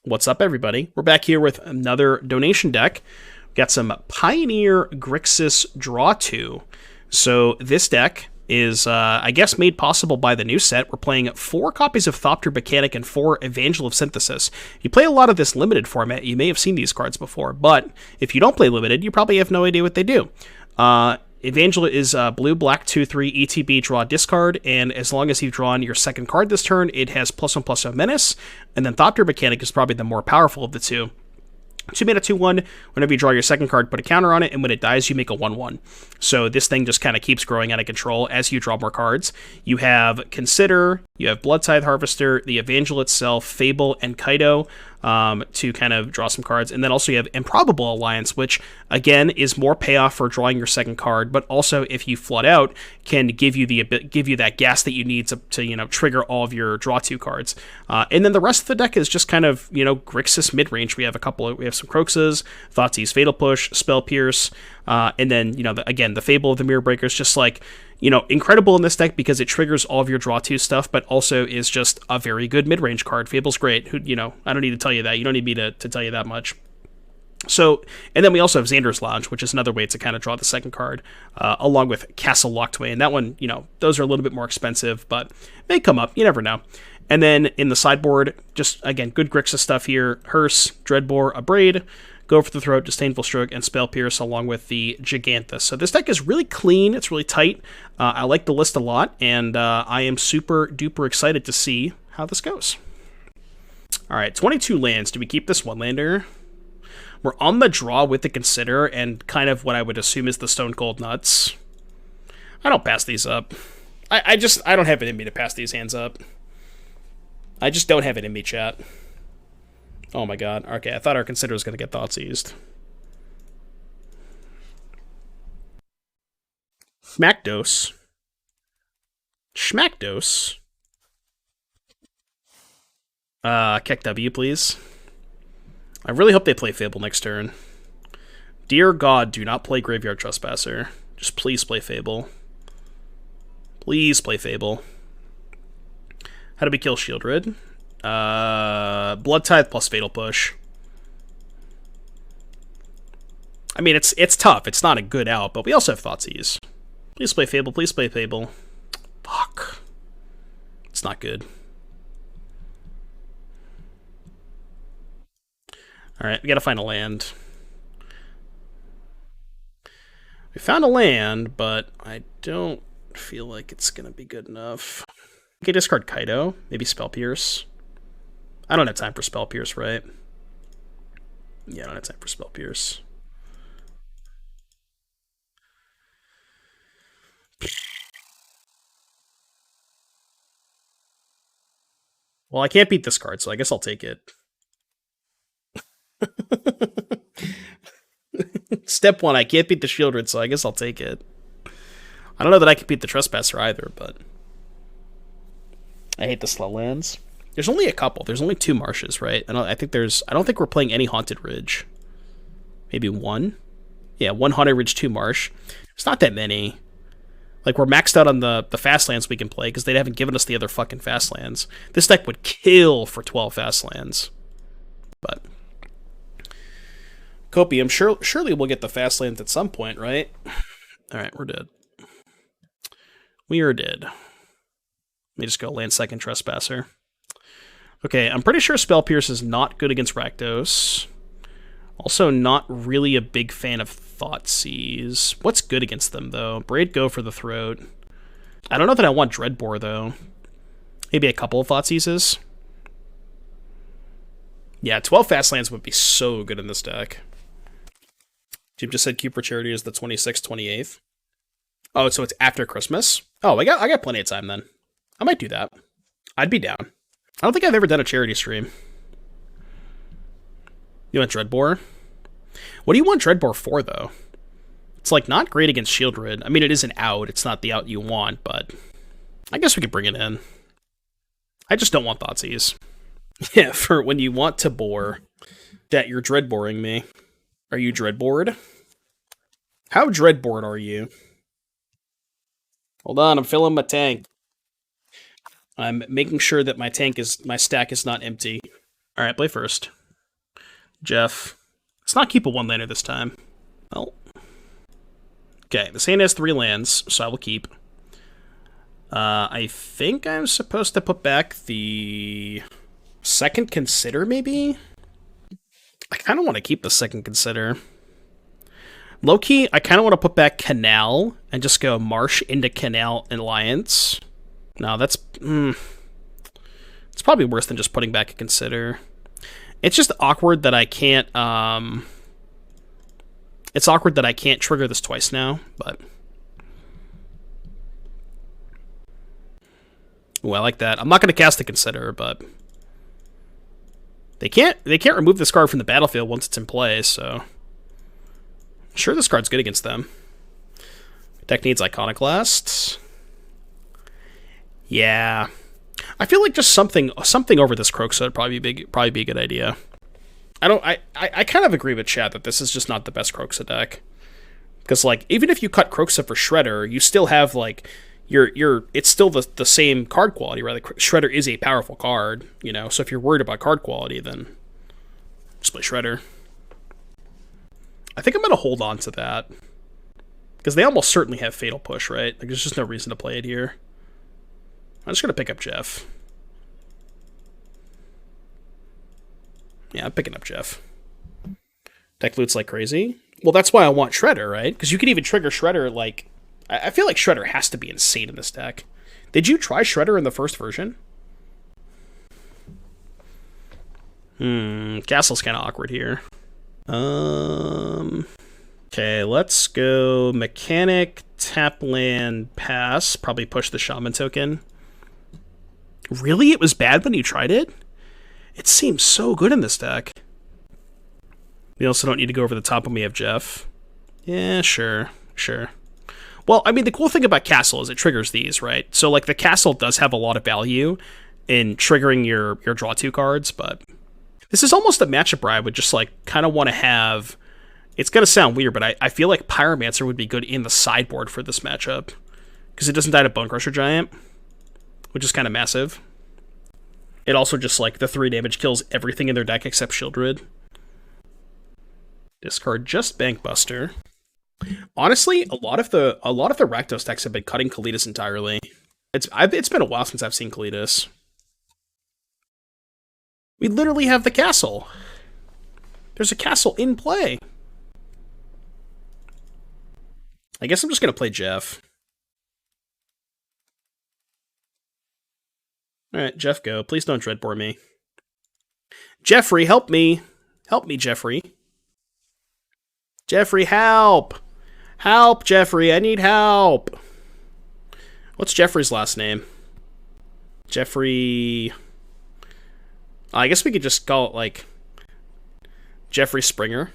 What's up, everybody? We're back here with another donation deck. We've got some Pioneer Grixis Draw 2. So this deck is, I guess, made possible by the new set. We're playing 4 copies of Thopter Mechanic and 4 Evangel of Synthesis. You play a lot of this limited format, you may have seen these cards before, but if you don't play limited, you probably have no idea what they do. Evangel is blue, black, 2/3, ETB, draw, discard, and as long as you've drawn your second card this turn, it has +1/+1 menace, and then Thopter Mechanic is probably the more powerful of the two. 2 mana, 2/1, whenever you draw your second card, put a counter on it, and when it dies, you make a 1/1. So this thing just kind of keeps growing out of control as you draw more cards. You have Consider, you have Bloodtithe Harvester, the Evangel itself, Fable, and Kaito, to kind of draw some cards. And then also you have Improbable Alliance, which, again, is more payoff for drawing your second card, but also, if you flood out, can give you that gas that you need to trigger all of your draw 2 cards. And then the rest of the deck is just kind of, Grixis mid-range. We have some Kroxas, Thoughteize, Fatal Push, Spell Pierce, and then, again, the Fable of the Mirror Breakers, just like, incredible in this deck because it triggers all of your draw 2 stuff, but also is just a very good mid-range card. Fable's great. I don't need to tell you that. You don't need me to tell you that much. So, and then we also have Xander's Lounge, which is another way to kind of draw the second card, along with Castle Locthwain. That one, those are a little bit more expensive, but may come up. You never know. And then in the sideboard, just, again, good Grixis stuff here. Hearse, Dreadbore, Abrade, Go for the Throat, Disdainful Stroke, and Spell Pierce, along with the Jegantha. So this deck is really clean. It's really tight. I like the list a lot, and I am super duper excited to see how this goes. All right, 22 lands. Do we keep this one lander? We're on the draw with the Consider and kind of what I would assume is the Stone Cold Nuts. I don't pass these up. I don't have it in me to pass these hands up. I just don't have it in me, chat. Oh my god. Okay, I thought our Consider was going to get Thoughtseized. Schmackdose. Schmackdose. Keck W, please. I really hope they play Fable next turn. Dear God, do not play Graveyard Trespasser. Just please play Fable. Please play Fable. How do we kill Shieldred? Bloodtithe plus Fatal Push. I mean, it's tough. It's not a good out, but we also have Thoughtseize. Please play Fable. Please play Fable. Fuck. It's not good. Alright, we gotta find a land. We found a land, but I don't feel like it's gonna be good enough. Okay, discard Kaito. Maybe Spell Pierce. I don't have time for Spell Pierce, right? Yeah, I don't have time for Spell Pierce. Well, I can't beat this card, so I guess I'll take it. Step 1, I can't beat the Shieldred, so I guess I'll take it. I don't know that I can beat the Trespasser either, but I hate the slow lands. There's only a couple. There's only 2 marshes, right? I don't think we're playing any Haunted Ridge. Maybe 1? Yeah, 1 Haunted Ridge, 2 Marsh. It's not that many. Like, we're maxed out on the fast lands we can play because they haven't given us the other fucking fast lands. This deck would kill for 12 fast lands. But Copium, surely we'll get the fast lands at some point, right? Alright, we're dead. We are dead. Let me just go land second Trespasser. Okay, I'm pretty sure Spell Pierce is not good against Rakdos. Also not really a big fan of Thoughtseize. What's good against them, though? Braid, Go for the Throat. I don't know that I want Dreadbore, though. Maybe a couple of Thoughtseizes. Yeah, 12 fast lands would be so good in this deck. Jim just said Cube for Charity is the 26th, 28th. Oh, so it's after Christmas? Oh, I got plenty of time then. I might do that. I'd be down. I don't think I've ever done a charity stream. You want Dreadbore? What do you want Dreadbore for, though? It's, like, not great against Shieldred. I mean, it is an out. It's not the out you want, but I guess we could bring it in. I just don't want Thoughtseize. Yeah, for when you want to bore, that you're Dreadboring me. Are you Dreadbored? How Dreadbored are you? Hold on, I'm filling my tank. I'm making sure that my stack is not empty. Alright, play first. Jeff. Let's not keep a one-laner this time. Well. Okay, this hand has 3 lands, so I will keep. I think I'm supposed to put back the second Consider, maybe? I kind of want to keep the second Consider. Low-key, I kind of want to put back Canal and just go Marsh into Canal Alliance. No, that's... it's probably worse than just putting back a Consider. It's just awkward that I can't... It's awkward that I can't trigger this twice now, but... Ooh, I like that. I'm not going to cast the Consider, but... They can't remove this card from the battlefield once it's in play, so... I'm sure this card's good against them. Deck needs Iconoclast. Yeah. I feel like just something over this Kroxa would probably be a good idea. I kind of agree with Chad that this is just not the best Kroxa deck. Because, like, even if you cut Kroxa for Shredder, you still have, like, it's still the same card quality, right? Like, Shredder is a powerful card, you know? So if you're worried about card quality, then just play Shredder. I think I'm going to hold on to that. Because they almost certainly have Fatal Push, right? Like, there's just no reason to play it here. I'm just going to pick up Jeff. Yeah, I'm picking up Jeff. Deck loots like crazy. Well, that's why I want Shredder, right? Because you can even trigger Shredder, like... I feel like Shredder has to be insane in this deck. Did you try Shredder in the first version? Castle's kind of awkward here. Okay, let's go Mechanic, tap land, pass. Probably push the Shaman token. Really? It was bad when you tried it? It seems so good in this deck. We also don't need to go over the top when we have Jeff. Yeah, sure. Well, I mean, the cool thing about Castle is it triggers these, right? So, like, the Castle does have a lot of value in triggering your draw 2 cards, but this is almost a matchup where I would just, like, kind of want to have... It's going to sound weird, but I feel like Pyromancer would be good in the sideboard for this matchup. Because it doesn't die to Bone Crusher Giant, which is kind of massive. It also just, like, the 3 damage kills everything in their deck except Shieldred. Discard just Bankbuster. Honestly, a lot of the Rakdos decks have been cutting Kalitas entirely. It's been a while since I've seen Kalitas. We literally have the castle. There's a castle in play. I guess I'm just gonna play Jeff. Alright, Jeff, go. Please don't Dreadbore me. Jeffrey, help me. Help me, Jeffrey. Jeffrey, help! Help, Jeffrey, I need help! What's Jeffrey's last name? Jeffrey... I guess we could just call it, like... Jeffrey Springer.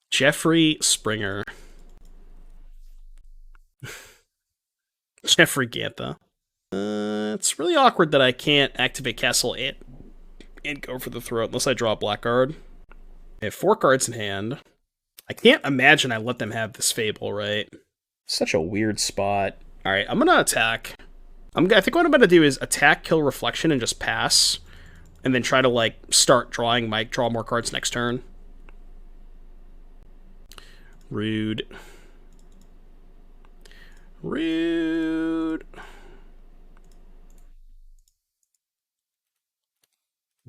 Jeffrey Springer. Jeffrey Gantha. It's really awkward that I can't activate Castle and go for the throat unless I draw a black card. I have 4 cards in hand. I can't imagine I let them have this Fable, right? Such a weird spot. Alright, I'm gonna attack. I think what I'm gonna do is attack, kill Reflection, and just pass. And then try to, like, start drawing draw more cards next turn. Rude. Rude.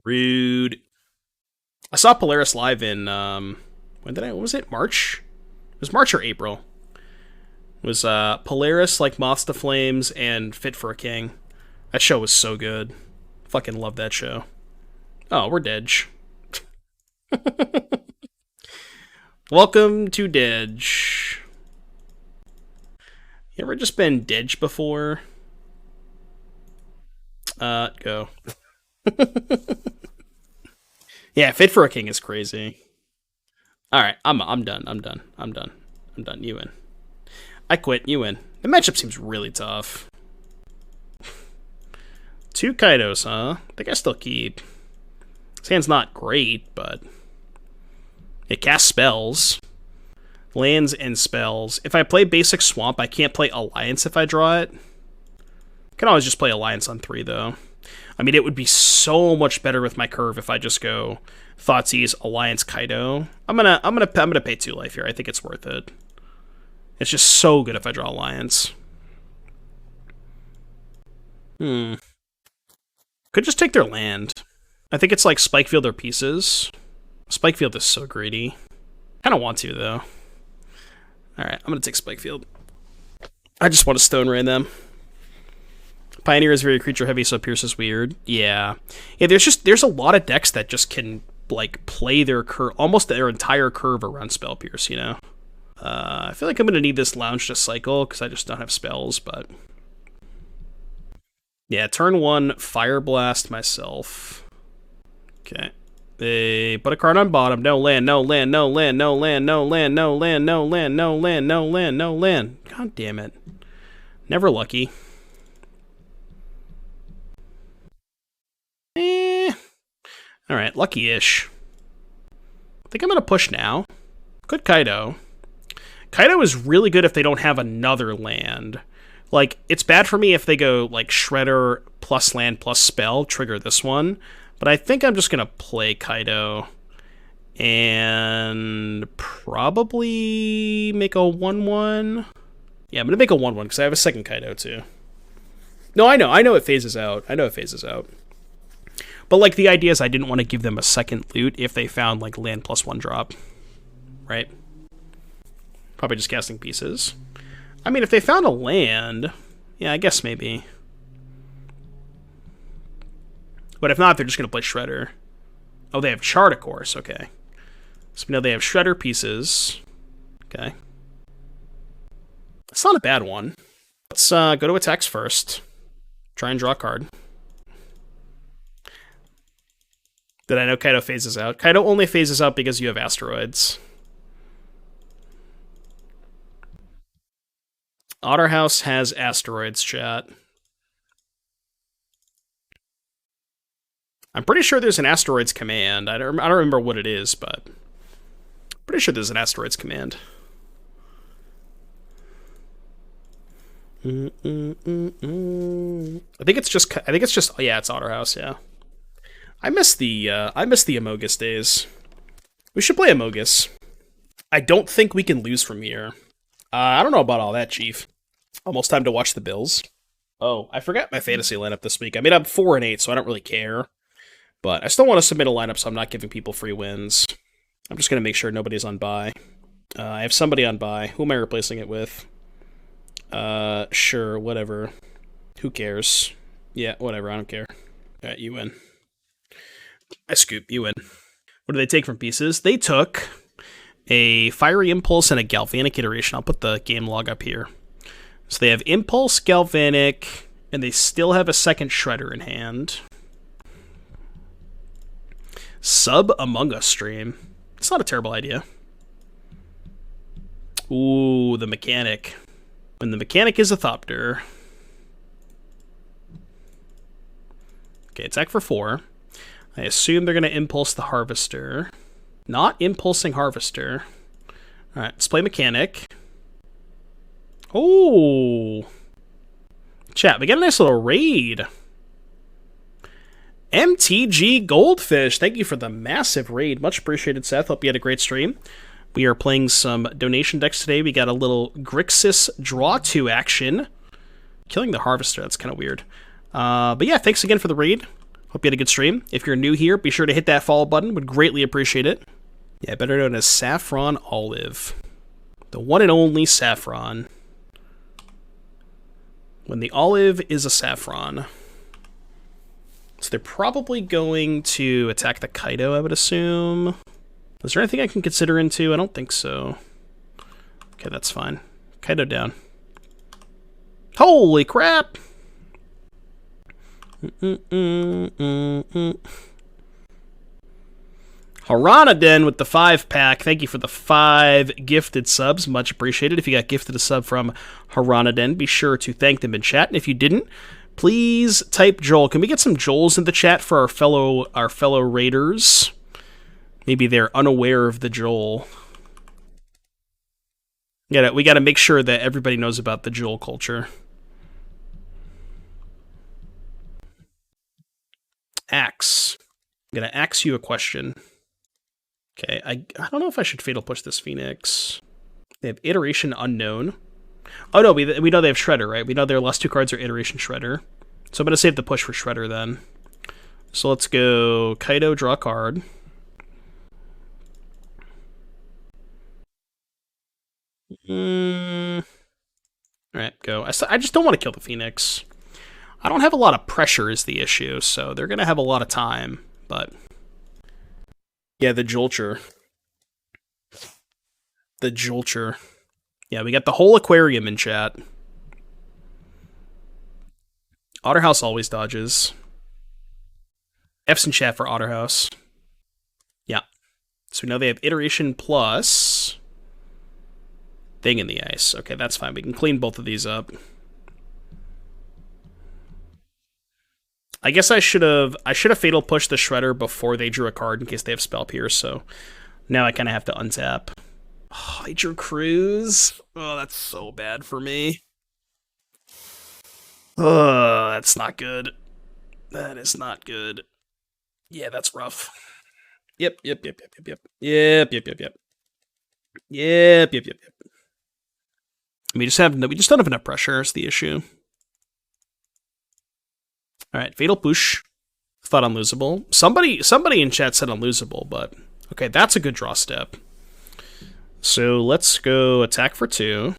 Rude. I saw Polaris live in, what was it? March? It was March or April. It was, Polaris, like, Moths to Flames, and Fit for a King. That show was so good. Fucking love that show. Oh, we're Dedge. Welcome to Dedge. You ever just been Dedge before? Go. Yeah, Fit for a King is crazy. Alright, I'm done. I'm done. You win. I quit. You win. The matchup seems really tough. 2 Kaitos, huh? I think I still keep. This hand's not great, but it casts spells. Lands and spells. If I play basic Swamp, I can't play Alliance if I draw it. I can always just play Alliance on 3, though. I mean, it would be so much better with my curve if I just go Thoughtseize, Alliance, Kaito. I'm gonna pay 2 life here. I think it's worth it. It's just so good if I draw Alliance. Could just take their land. I think it's like Spikefield or pieces. Spikefield is so greedy. Kind of want to, though. Alright, I'm going to take Spikefield. I just want to Stone Rain them. Pioneer is very creature heavy, so Pierce is weird. Yeah. Yeah, there's a lot of decks that just can, like, play their curve, almost their entire curve around Spell Pierce, you know? I feel like I'm going to need this Lounge to cycle, because I just don't have spells, but... Yeah, turn 1, Fire Blast myself. Okay. They put a card on bottom. No land, no land, no land, no land, no land, no land, no land, no land, no land, no land. God damn it. Never lucky. Alright, lucky-ish. I think I'm going to push now. Good Kaito. Kaito is really good if they don't have another land. Like, it's bad for me if they go, like, Shredder plus land plus spell, trigger this one. But I think I'm just going to play Kaito and probably make a 1-1. Yeah, I'm going to make a 1-1 because I have a second Kaito, too. No, I know it phases out. I know it phases out. But, like, the idea is I didn't want to give them a second loot if they found, like, land plus 1 drop. Right? Probably just casting pieces. I mean, if they found a land, yeah, I guess maybe. But if not, they're just going to play Shredder. Oh, they have Chart, of course. Okay. So we know they have Shredder pieces. Okay. It's not a bad one. Let's go to attacks first. Try and draw a card. Did I know Kaito phases out? Kaito only phases out because you have asteroids. Otterhouse has asteroids, chat. I'm pretty sure there's an asteroids command. I don't remember what it is, but pretty sure there's an asteroids command. I think it's just. Yeah, it's Otterhouse. Yeah. I miss the Amogus days. We should play Amogus. I don't think we can lose from here. I don't know about all that, Chief. Almost time to watch the Bills. Oh, I forgot my fantasy lineup this week. I mean, I'm 4-8, so I don't really care. But I still want to submit a lineup, so I'm not giving people free wins. I'm just going to make sure nobody's on bye. I have somebody on bye. Who am I replacing it with? Sure, whatever. Who cares? Yeah, whatever, I don't care. Alright, you win. I scoop, you win. What do they take from pieces? They took a Fiery Impulse and a Galvanic Iteration. I'll put the game log up here. So they have Impulse, Galvanic, and they still have a second Shredder in hand. Sub Among Us stream. It's not a terrible idea. Ooh, the Mechanic. When the Mechanic is a Thopter. Okay, attack for 4. I assume they're going to Impulse the Harvester. Not Impulsing Harvester. Alright, let's play Mechanic. Oh! Chat, we got a nice little raid. MTG Goldfish, thank you for the massive raid. Much appreciated, Seth. Hope you had a great stream. We are playing some donation decks today. We got a little Grixis Draw 2 action. Killing the Harvester, that's kind of weird. But yeah, thanks again for the raid. Hope you had a good stream. If you're new here, be sure to hit that follow button. Would greatly appreciate it. Yeah, better known as Saffron Olive. The one and only Saffron. When the olive is a saffron. So they're probably going to attack the Kaito, I would assume. Is there anything I can consider into? I don't think so. Okay, that's fine. Kaito down. Holy crap! Haranaden with the 5-pack. Thank you for the 5 gifted subs. Much appreciated. If you got gifted a sub from Haranaden, be sure to thank them in chat. And if you didn't, please type Joel. Can we get some Joels in the chat for our fellow raiders? Maybe they're unaware of the Joel. We got to make sure that everybody knows about the Joel culture. Axe. I'm going to axe you a question. Okay, I don't know if I should Fatal Push this Phoenix. They have Iteration Unknown. Oh no, we know they have Shredder, right? We know their last 2 cards are Iteration Shredder. So I'm going to save the push for Shredder then. So let's go Kaito, draw a card. Alright, go. I just don't want to kill the Phoenix. I don't have a lot of pressure is the issue, so they're going to have a lot of time, but... Yeah, the Jolcher. The Jolcher. Yeah, we got the whole aquarium in chat. Otterhouse always dodges. F's in chat for Otterhouse. Yeah. So we know they have Iteration plus... Thing in the Ice. Okay, that's fine. We can clean both of these up. I guess I should have Fatal Pushed the Shredder before they drew a card in case they have Spell Pierce, so now I kind of have to untap. Oh, they drew Cruise. Oh, that's so bad for me. Oh, that's not good. That is not good. Yeah, that's rough. Yep. We just don't have enough pressure is the issue. Alright, Fatal Push. Thought unlosable. Somebody in chat said unlosable, but okay, that's a good draw step. So let's go attack for 2.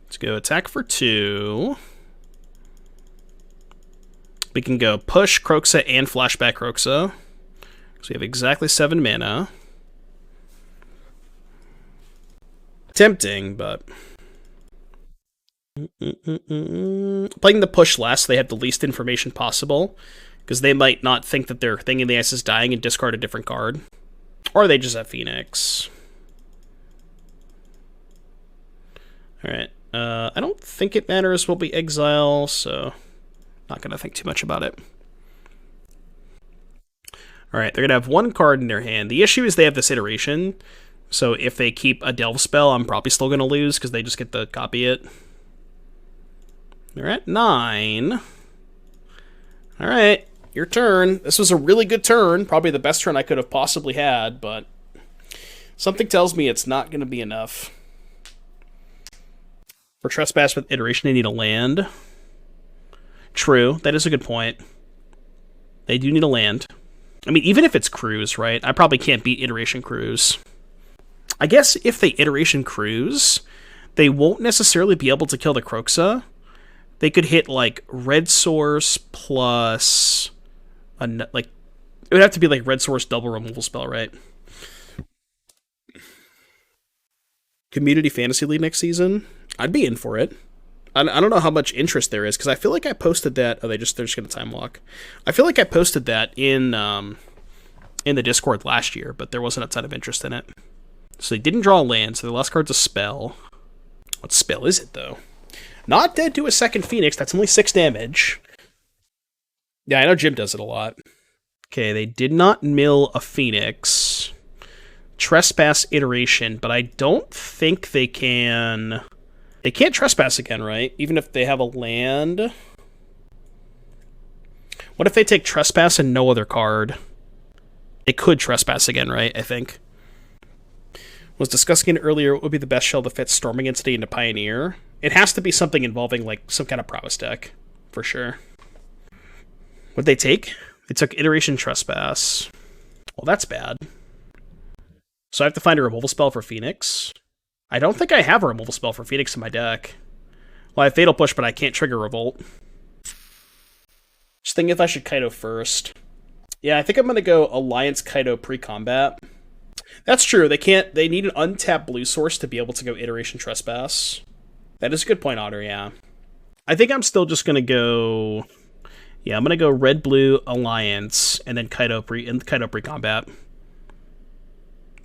Let's go attack for 2. We can go push Kroxa and flashback Kroxa. So we have exactly 7 mana. Tempting, but... Playing the push last, they have the least information possible, because they might not think that their Thing in the Ice is dying and discard a different card. Or they just have Phoenix. Alright, I don't think it matters what we exile, so... Not going to think too much about it. Alright, they're going to have 1 card in their hand. The issue is they have this iteration, so if they keep a Delve spell, I'm probably still going to lose, because they just get to copy it. They're at 9. Alright, your turn. This was a really good turn. Probably the best turn I could have possibly had, but something tells me it's not going to be enough. For Trespass with Iteration, they need a land. True, that is a good point. They do need a land. I mean, even if it's Cruise, right? I probably can't beat Iteration Cruise. I guess if they Iteration Cruise, they won't necessarily be able to kill the Kroxa. They could hit, like, Red Source plus... like, it would have to be, like, Red Source double removal spell, right? Community Fantasy League next season? I'd be in for it. I don't know how much interest there is, because I feel like I posted that... Oh, they're just going to time lock. I feel like I posted that in the Discord last year, but there wasn't a ton of interest in it. So they didn't draw a land, so the last card's a spell. What spell is it, though? Not dead to a second Phoenix, that's only 6 damage. Yeah, I know Jim does it a lot. Okay, they did not mill a Phoenix. Trespass Iteration, but I don't think they can... They can't trespass again, right? Even if they have a land. What if they take trespass and no other card? They could trespass again, right? I think. Was discussing it earlier, what would be the best shell to fit Storming Entity into Pioneer? It has to be something involving, like, some kind of prowess deck. For sure. What'd they take? They took Iteration Trespass. Well, that's bad. So I have to find a removal spell for Phoenix. I don't think I have a removal spell for Phoenix in my deck. Well, I have Fatal Push, but I can't trigger Revolt. Just thinking if I should Kaito first. Yeah, I think I'm going to go Alliance Kaito pre-combat. That's true. They need an untapped blue source to be able to go Iteration Trespass. That is a good point, Otter, yeah. I think I'm still just going to go... Yeah, I'm going to go Red-Blue Alliance, and then Kaito pre-combat.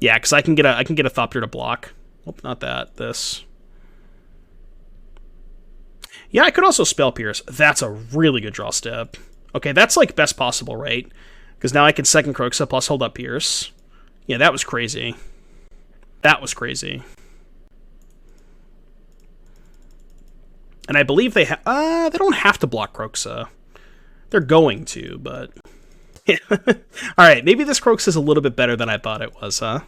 Yeah, because I can get a Thopter to block. Oh, not that. This. Yeah, I could also Spell Pierce. That's a really good draw step. Okay, that's like best possible, right? Because now I can second Kroxa plus hold up Pierce. Yeah, that was crazy. That was crazy. And I believe they don't have to block Kroxa. They're going to, but... Yeah. Alright, maybe this Kroxa is a little bit better than I thought it was, huh?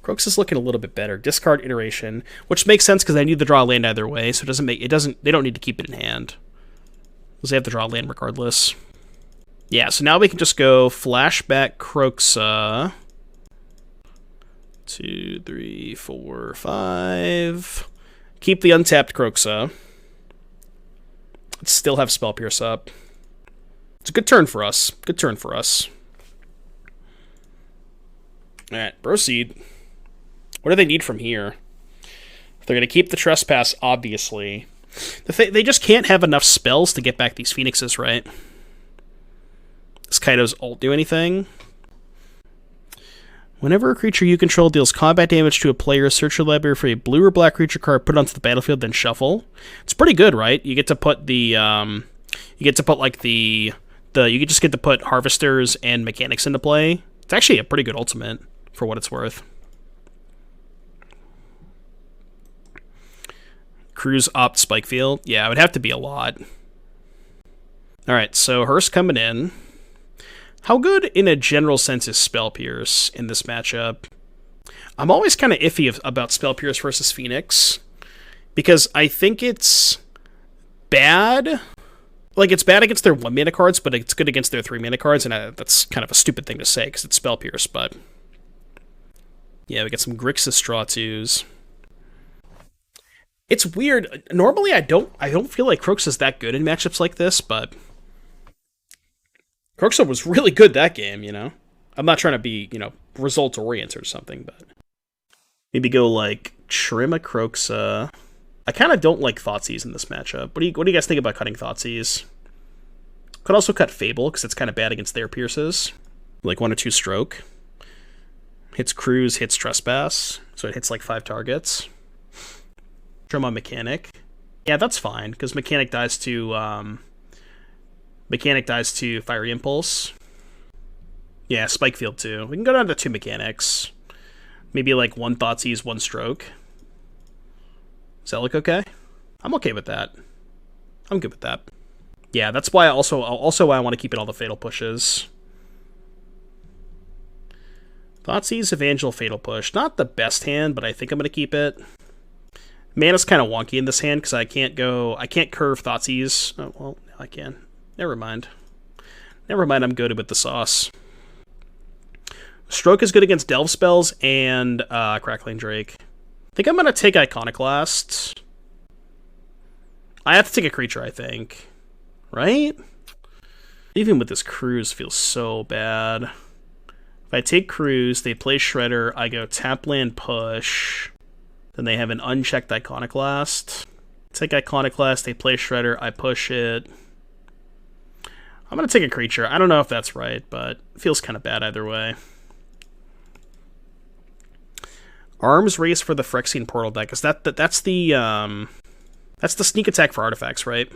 Kroxa is looking a little bit better. Discard iteration, which makes sense because I need to draw a land either way, so they don't need to keep it in hand. Because they have to draw a land regardless. Yeah, so now we can just go flashback Kroxa. 2, 3, 4, 5. Keep the untapped Kroxa. Still have Spell Pierce up. It's a good turn for us. Good turn for us. Alright, proceed. What do they need from here? They're going to keep the Trespass, obviously. They just can't have enough spells to get back these Phoenixes, right? Does Kaito's ult do anything? Whenever a creature you control deals combat damage to a player, search your library for a blue or black creature card, put it onto the battlefield, then shuffle. It's pretty good, right? You get to put the, you get to put like you just get to put Harvesters and Mechanics into play. It's actually a pretty good ultimate for what it's worth. Cruise opt Spikefield. Yeah, it would have to be a lot. Alright, so Hearst coming in. How good, in a general sense, is Spell Pierce in this matchup? I'm always kind of iffy about Spell Pierce versus Phoenix, because I think it's bad. Like, it's bad against their 1-mana cards, but it's good against their 3-mana cards, and that's kind of a stupid thing to say, because it's Spell Pierce, but... Yeah, we got some Grixis Draw 2s. It's weird. Normally, I don't feel like Kroxa's that good in matchups like this, but... Kroxa was really good that game, you know? I'm not trying to be, result-oriented or something, but... Maybe go, like, trim a Kroxa. I kind of don't like Thoughtseize in this matchup. What do you guys think about cutting Thoughtseize? Could also cut Fable, because it's kind of bad against their pierces. Like 1 or 2 stroke. Hits Cruise, hits Trespass. So it hits, like, 5 targets. Trim on Mechanic. Yeah, that's fine, because Mechanic dies to, Fiery Impulse. Yeah, Spikefield too. We can go down to 2 Mechanics. Maybe like 1 Thoughtseize, 1 Stroke. Does that look okay? I'm okay with that. I'm good with that. Yeah, that's why also why I want to keep in all the Fatal Pushes. Thoughtseize, Evangel, Fatal Push. Not the best hand, but I think I'm going to keep it. Mana's kind of wonky in this hand because I can't curve Thoughtseize. Oh, well, I can. Never mind. Never mind, I'm good with the sauce. Stroke is good against Delve spells and Crackling Drake. I think I'm going to take Iconoclast. I have to take a creature, I think. Right? Even with this Cruise feels so bad. If I take Cruise, they play Shredder, I go tap land push. Then they have an unchecked Iconoclast. Take Iconoclast, they play Shredder, I push it. I'm going to take a creature. I don't know if that's right, but it feels kind of bad either way. Arms Race for the Phyrexian Portal deck. That's the sneak attack for artifacts, right?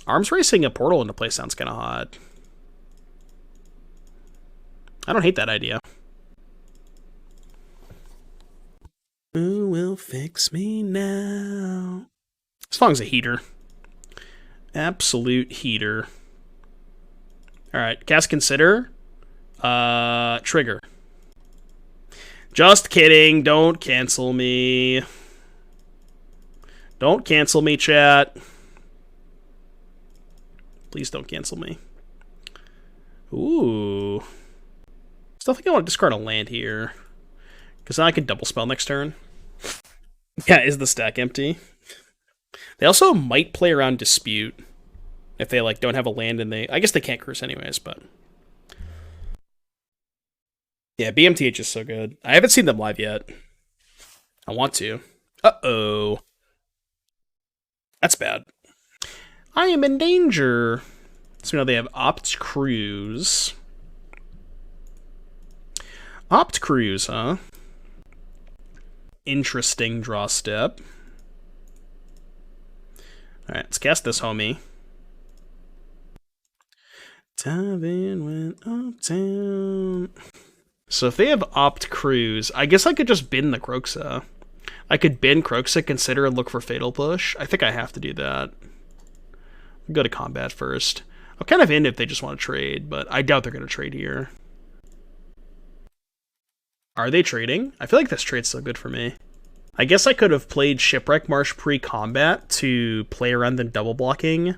Arms Racing a portal into play sounds kind of hot. I don't hate that idea. Who will fix me now? This song's a heater. Absolute heater. Alright, cast Consider. Trigger. Just kidding, don't cancel me. Don't cancel me, chat. Please don't cancel me. Ooh. Still think I want to discard a land here. Because then I can double spell next turn. Yeah, is the stack empty? They also might play around Dispute. If they, like, don't have a land and I guess they can't curse anyways, but... Yeah, BMTH is so good. I haven't seen them live yet. I want to. Uh-oh. That's bad. I am in danger. So now they have Opt Cruise. Opt Cruise, huh? Interesting draw step. Alright, let's cast this homie. Tavin went uptown. So if they have Opt Cruise, I guess I could just bin the Kroxa. I could bin Kroxa, consider, and look for Fatal Push. I think I have to do that. Go to combat first. I'm kind of in if they just want to trade, but I doubt they're going to trade here. Are they trading? I feel like this trade's still good for me. I guess I could have played Shipwreck Marsh pre-combat to play around them double blocking.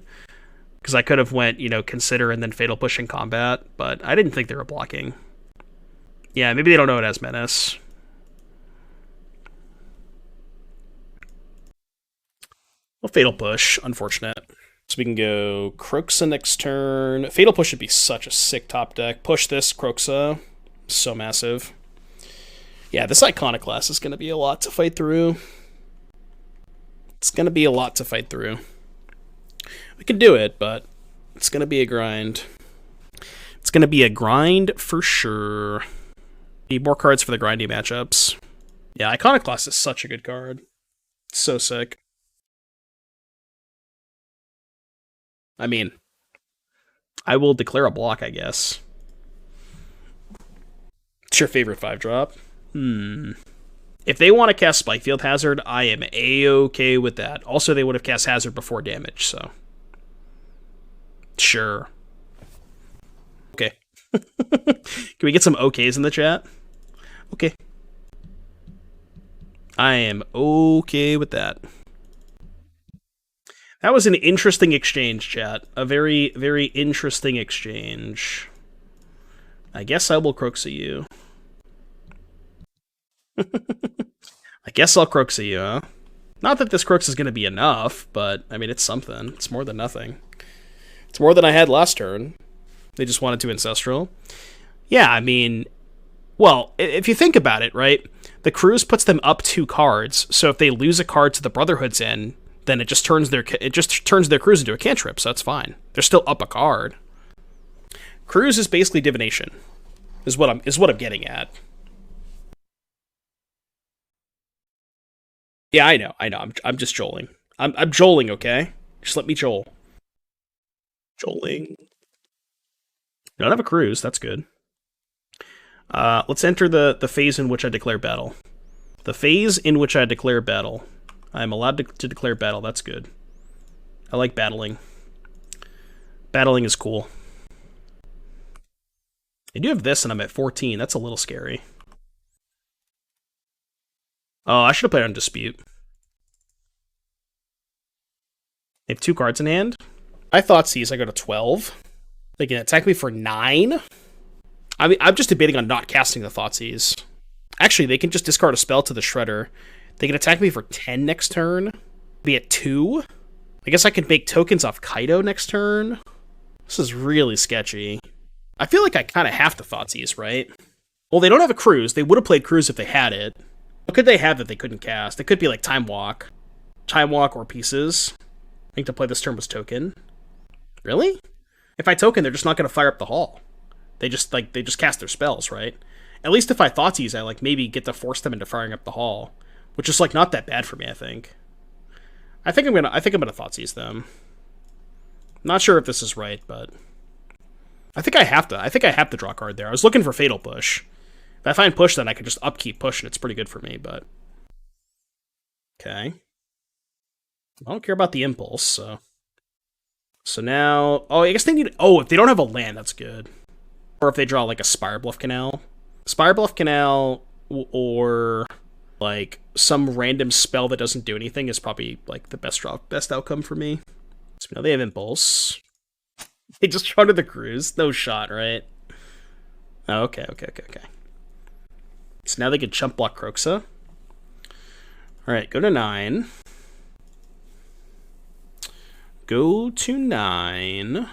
Because I could have went, Consider and then Fatal Push in combat, but I didn't think they were blocking. Yeah, maybe they don't know it as Menace. Well, Fatal Push, unfortunate. So we can go Kroxa next turn. Fatal Push would be such a sick top deck. Push this, Kroxa. So massive. Yeah, this Iconoclast is going to be a lot to fight through. It's going to be a lot to fight through. We can do it, but it's going to be a grind. It's going to be a grind for sure. Need more cards for the grindy matchups. Yeah, Iconoclast is such a good card. So sick. I mean, I will declare a block, I guess. It's your favorite 5-drop? If they want to cast Spikefield Hazard, I am A-okay with that. Also, they would have cast Hazard before damage, so... Sure. Okay. Can we get some okays in the chat? Okay. I am okay with that. That was an interesting exchange, chat. A very, very interesting exchange. I guess I will Kroxa you. I guess I'll Kroxa you, huh? Not that this Kroxa is going to be enough, but, I mean, it's something. It's more than nothing. It's more than I had last turn. They just wanted to Ancestral. Yeah, I mean, well, if you think about it, right? The Cruise puts them up 2 cards, so if they lose a card to the Brotherhood's End, then it just turns their Cruise into a cantrip, so that's fine. They're still up a card. Cruise is basically divination, is what I'm getting at. Yeah, I know. I'm just joling. I'm joling, okay? Just let me joel. Joling. I don't have a Cruise. That's good. Let's enter the phase in which I declare battle. The phase in which I declare battle. I'm allowed to declare battle. That's good. I like battling. Battling is cool. I do have this, and I'm at 14. That's a little scary. Oh, I should have played on Dispute. They have 2 cards in hand. I Thoughtseize, I go to 12. They can attack me for 9. I mean, I'm just debating on not casting the Thoughtseize. Actually, they can just discard a spell to the Shredder. They can attack me for 10 next turn. Be at 2. I guess I can make tokens off Kaito next turn. This is really sketchy. I feel like I kind of have to Thoughtseize, right? Well, they don't have a Cruise. They would have played Cruise if they had it. What could they have that they couldn't cast? It could be like Time Walk. Time Walk or Pieces. I think to play this turn was Token. Really? If I Token, they're just not going to fire up the Hall. They just cast their spells, right? At least if I Thoughtseize, I maybe get to force them into firing up the Hall, which is not that bad for me. I think I'm gonna Thoughtseize them. Not sure if this is right, but I think I have to draw a card there. I was looking for Fatal Push. If I find Push, then I can just upkeep Push, and it's pretty good for me. But okay, I don't care about the Impulse. So now, I guess they need. Oh, if they don't have a land, that's good. Or if they draw like a Spirebluff Canal. Spirebluff Canal or some random spell that doesn't do anything is probably the best outcome for me. So now they have Impulse. They just draw to the Cruise. No shot, right? Oh, okay. So now they can chump block Kroxa. Alright, go to 9. Go to 9.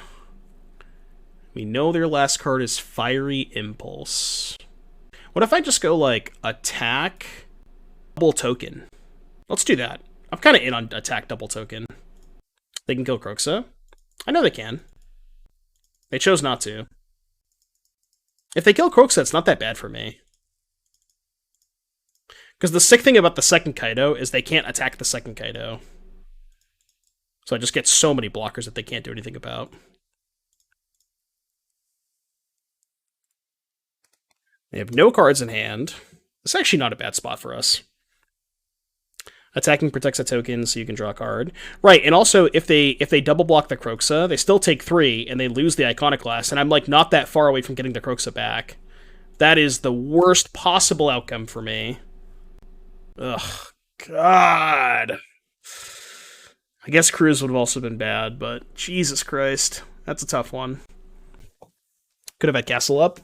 We know their last card is Fiery Impulse. What if I just go attack, double token? Let's do that. I'm kind of in on attack, double token. They can kill Kroxa. I know they can. They chose not to. If they kill Kroxa, it's not that bad for me. Because the sick thing about the second Kaito is they can't attack the second Kaito. So I just get so many blockers that they can't do anything about. They have no cards in hand. It's actually not a bad spot for us. Attacking protects a token, so you can draw a card. Right, and also if they double block the Kroxa, they still take 3 and they lose the Iconoclast, and I'm like not that far away from getting the Kroxa back. That is the worst possible outcome for me. Ugh, God. I guess Cruise would have also been bad, but Jesus Christ, that's a tough one. Could have had Castle up.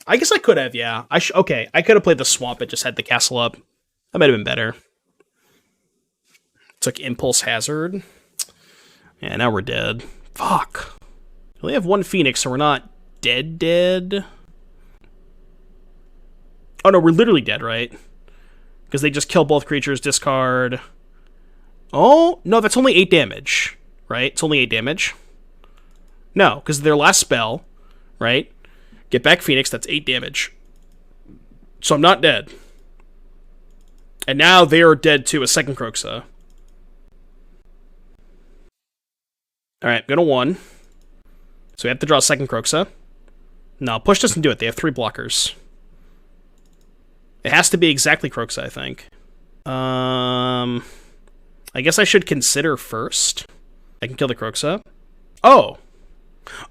I guess I could have, yeah. Okay, I could have played the Swamp and just had the Castle up. That might have been better. Took Impulse Hazard. Yeah, now we're dead. Fuck. We only have 1 Phoenix, so we're not dead. Oh no, we're literally dead, right? Because they just kill both creatures, discard. Oh, no, that's only 8 damage, right? It's only 8 damage. No, because their last spell, right? Get back Phoenix, that's 8 damage. So I'm not dead. And now they are dead to a second Kroxa. Alright, go to 1. So we have to draw a second Kroxa. No, push doesn't do it. They have 3 blockers. It has to be exactly Kroxa, I think. I guess I should consider first. I can kill the Kroxa. Oh!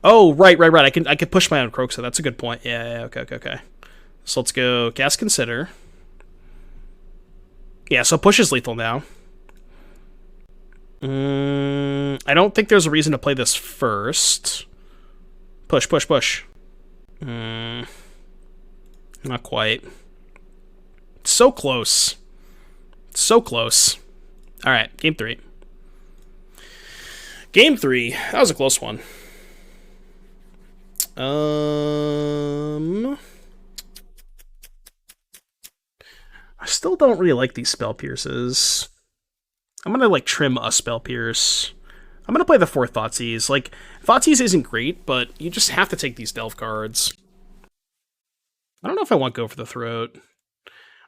Oh, right. I can push my own Kroxa. That's a good point. Yeah, okay. So let's go cast Consider. Yeah, so push is lethal now. I don't think there's a reason to play this first. Push. Not quite. So close. Alright, game 3. Game 3. That was a close one. I still don't really like these Spell Pierces. I'm gonna, like, trim a Spell Pierce. I'm gonna play the 4 Thoughtseize. Like, Thoughtseize isn't great, but you just have to take these Delve cards. I don't know if I want Go for the Throat.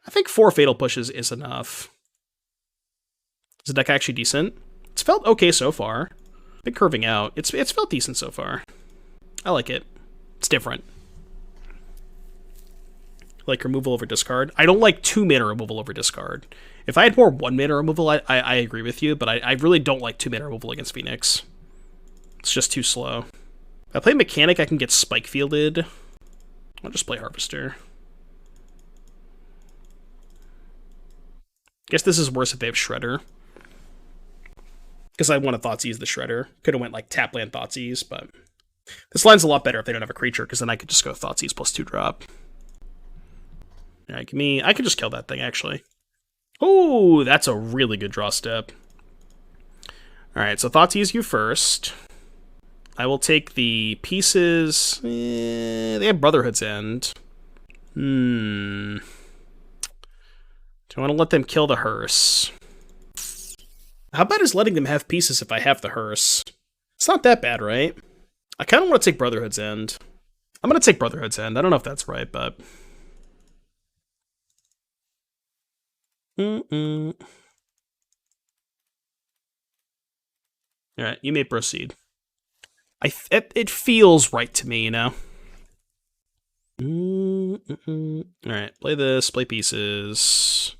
I think 4 Fatal Pushes is enough. Is the deck actually decent? It's felt okay so far. Been curving out. It's felt decent so far. I like it. It's different. Like removal over discard. I don't like 2 mana removal over discard. If I had more 1 mana removal, I agree with you, but I really don't like 2 mana removal against Phoenix. It's just too slow. If I play Mechanic, I can get Spike Fielded. I'll just play Harvester. Guess this is worse if they have Shredder. Because I want to Thoughtseize the Shredder. Could have went like tap land Thoughtseize, but this line's a lot better if they don't have a creature, because then I could just go Thoughtseize plus 2 drop. Alright, I could just kill that thing, actually. Oh, that's a really good draw step. Alright, so Thoughtseize you first. I will take the pieces. They have Brotherhood's End. Do I want to let them kill the hearse? How bad is letting them have pieces if I have the hearse? It's not that bad, right? I kind of want to take Brotherhood's End. I'm going to take Brotherhood's End. I don't know if that's right, but... Alright, you may proceed. It feels right to me, you know? Alright, play this, play pieces.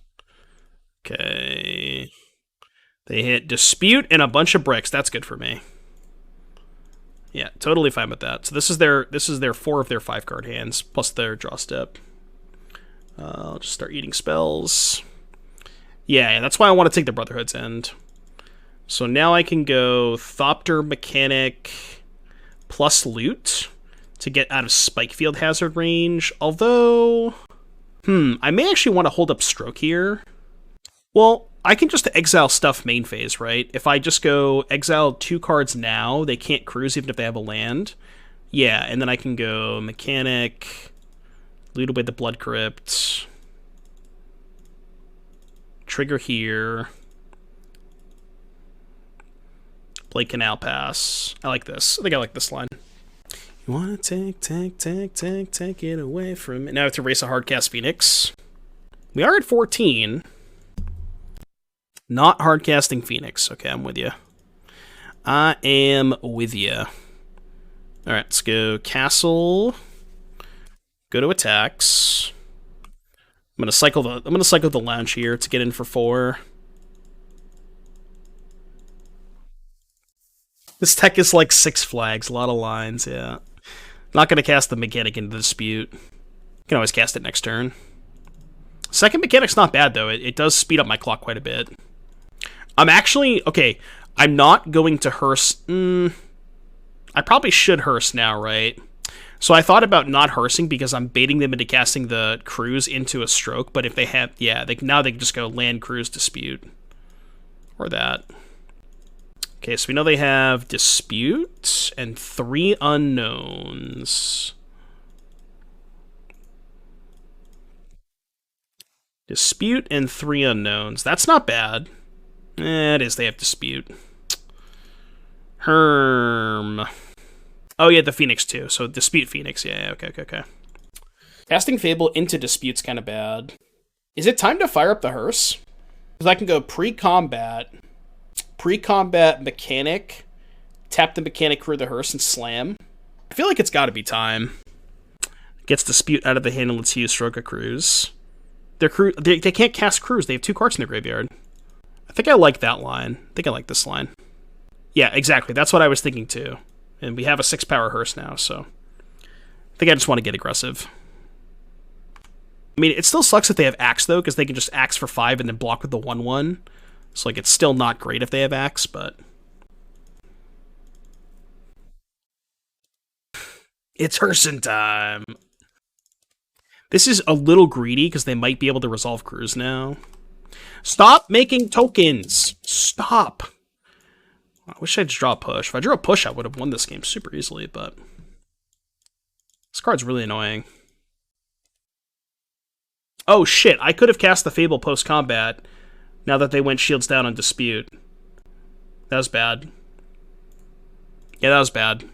Okay. They hit Dispute and a bunch of bricks. That's good for me. Yeah, totally fine with that. So this is their 4 of their 5 card hands, plus their draw step. I'll just start eating spells. Yeah, that's why I want to take the Brotherhood's End. So now I can go Thopter Mechanic plus Loot to get out of Spike Field Hazard range. Although, I may actually want to hold up Stroke here. Well, I can just exile stuff main phase, right? If I just go exile 2 cards now, they can't cruise even if they have a land. Yeah, and then I can go Mechanic, loot away the Blood Crypt, trigger here, play Canal Pass. I like this. I think I like this line. You wanna take it away from me. Now I have to race a hardcast Phoenix. We are at 14. Not hardcasting Phoenix. Okay, I'm with you. I am with you. Alright, let's go Castle. Go to attacks. I'm gonna cycle the lounge here to get in for 4. This deck is like 6 flags, a lot of lines, yeah. Not going to cast the mechanic into Dispute. Can always cast it next turn. Second mechanic's not bad, though. It does speed up my clock quite a bit. I'm actually... Okay, I'm not going to hearse... I probably should hearse now, right? So I thought about not hearsing because I'm baiting them into casting the cruise into a stroke, but if they have... Yeah, now they can just go land, cruise, Dispute. Or that. Okay, so we know they have Dispute and 3 unknowns. Dispute and 3 unknowns. That's not bad. It is. They have Dispute. Herm. Oh, yeah, the Phoenix, too. So Dispute Phoenix. Yeah, okay. Casting Fable into Dispute's kind of bad. Is it time to fire up the hearse? Because I can go pre-combat mechanic, tap the mechanic crew the hearse, and slam. I feel like it's got to be time. Gets Dispute out of the hand and lets you use Stroke a Cruise. They can't cast Cruise. They have 2 cards in their graveyard. I think I like that line. I think I like this line. Yeah, exactly. That's what I was thinking too. And we have a 6-power hearse now, so I think I just want to get aggressive. I mean, it still sucks if they have Axe, though, because they can just Axe for 5 and then block with the 1/1. So, like, it's still not great if they have Axe, but... It's Herson time! This is a little greedy, because they might be able to resolve Cruise now. Stop making tokens! Stop! I wish I'd draw a push. If I drew a push, I would have won this game super easily, but... This card's really annoying. Oh shit, I could have cast the Fable post-combat now that they went shields down on Dispute. That was bad. Yeah, that was bad.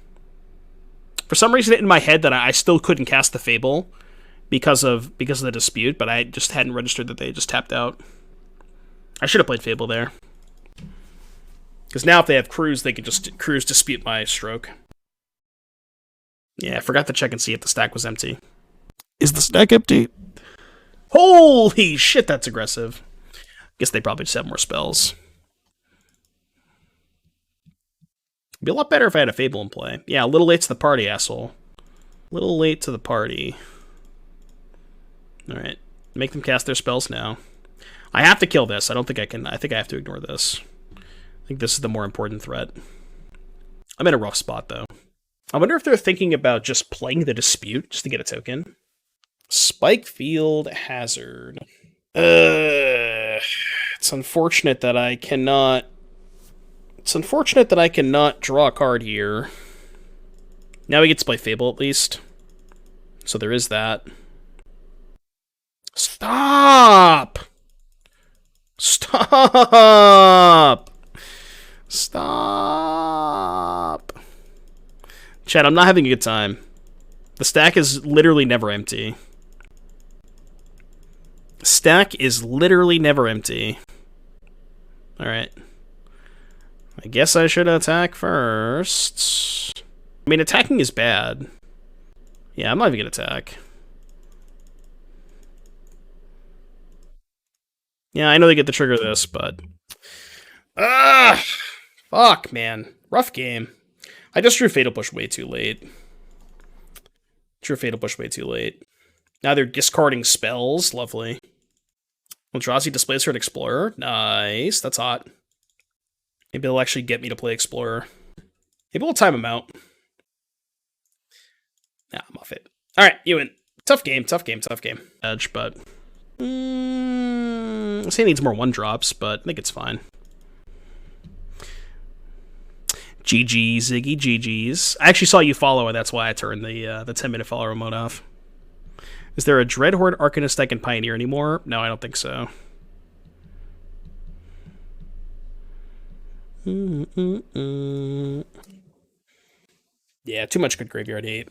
For some reason in my head that I still couldn't cast the Fable because of the Dispute, but I just hadn't registered that they just tapped out. I should have played Fable there. Because now if they have Cruise, they can just Cruise Dispute my Stroke. Yeah, I forgot to check and see if the stack was empty. Is the stack empty? Holy shit, that's aggressive. Guess they probably just have more spells. It'd be a lot better if I had a Fable in play. Yeah, a little late to the party, asshole. A little late to the party. Alright. Make them cast their spells now. I have to kill this. I don't think I can. I think I have to ignore this. I think this is the more important threat. I'm in a rough spot, though. I wonder if they're thinking about just playing the Dispute just to get a token. Spikefield Hazard. It's unfortunate that I cannot... It's unfortunate that I cannot draw a card here. Now we get to play Fable, at least. So there is that. Stop! Stop! Stop! Chad, I'm not having a good time. The stack is literally never empty. Stack is literally never empty. Alright. I guess I should attack first. I mean, attacking is bad. Yeah, I'm not even gonna attack. Yeah, I know they get to trigger this, but... Ah! Fuck, man. Rough game. I just drew Fatal Push way too late. Drew Fatal Push way too late. Now they're discarding spells. Lovely. Eldrazi displays her at Explorer. Nice. That's hot. Maybe they'll actually get me to play Explorer. Maybe we'll time them out. Nah, I'm off it. Alright, you win. Tough game. Edge, but... I say it needs more 1-drops, but I think it's fine. GG, Ziggy, GG's. I actually saw you follow, and that's why I turned the 10-minute follower mode off. Is there a Dreadhorde Arcanist deck in Pioneer anymore? No, I don't think so. Yeah, too much good graveyard hate.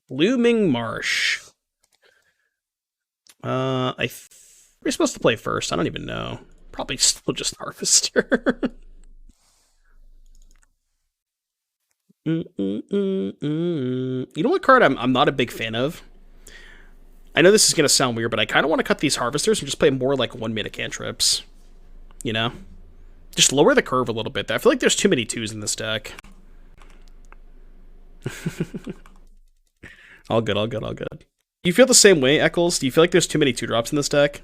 Blooming Marsh. We're supposed to play first. I don't even know. Probably still just Harvester. You know what card I'm not a big fan of? I know this is going to sound weird, but I kind of want to cut these Harvesters and just play more like 1-mana cantrips. You know? Just lower the curve a little bit. I feel like there's too many 2s in this deck. All good, all good, all good. Do you feel the same way, Eccles? Do you feel like there's too many 2-drops in this deck?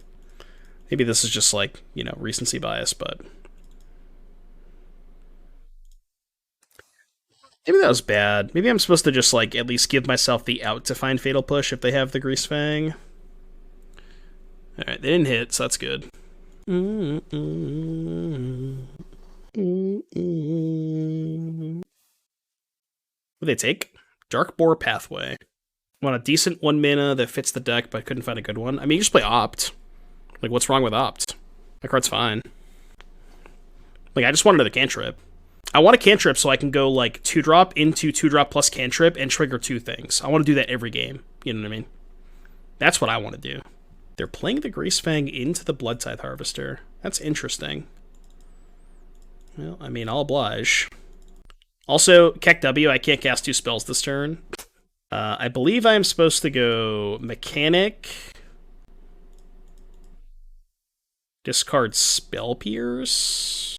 Maybe this is just like, you know, recency bias, but... maybe that was bad. Maybe I'm supposed to just, like, at least give myself the out to find Fatal Push if they have the Grease Fang. Alright, they didn't hit, so that's good. What do they take? Darkbore Pathway. Want a decent 1 mana that fits the deck, but couldn't find a good one? I mean, you just play Opt. Like, what's wrong with Opt? That card's fine. Like, I just want another cantrip. I want a cantrip so I can go, like, 2-drop into 2-drop plus cantrip and trigger 2 things. I want to do that every game. You know what I mean? That's what I want to do. They're playing the Grease Fang into the Bloodtithe Harvester. That's interesting. Well, I mean, I'll oblige. Also, Keck W, I can't cast 2 spells this turn. I believe I am supposed to go Mechanic. Discard Spell Pierce.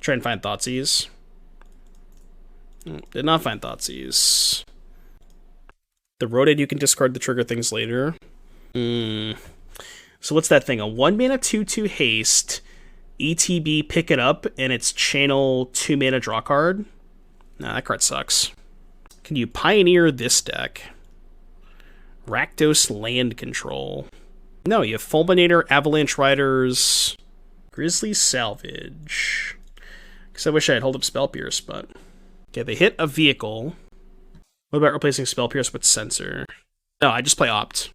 Try and find Thoughtseize. Did not find Thoughtseize. The Roaded, you can discard the trigger things later. So what's that thing? A 1 mana 2/2 haste. ETB, pick it up, and it's channel 2 mana draw card. Nah, that card sucks. Can you pioneer this deck? Rakdos Land Control. No, you have Fulminator, Avalanche Riders, Grizzly Salvage. Because I wish I had hold up Spell Pierce, but... okay, they hit a vehicle. What about replacing Spell Pierce with Censor? No, I just play Opt.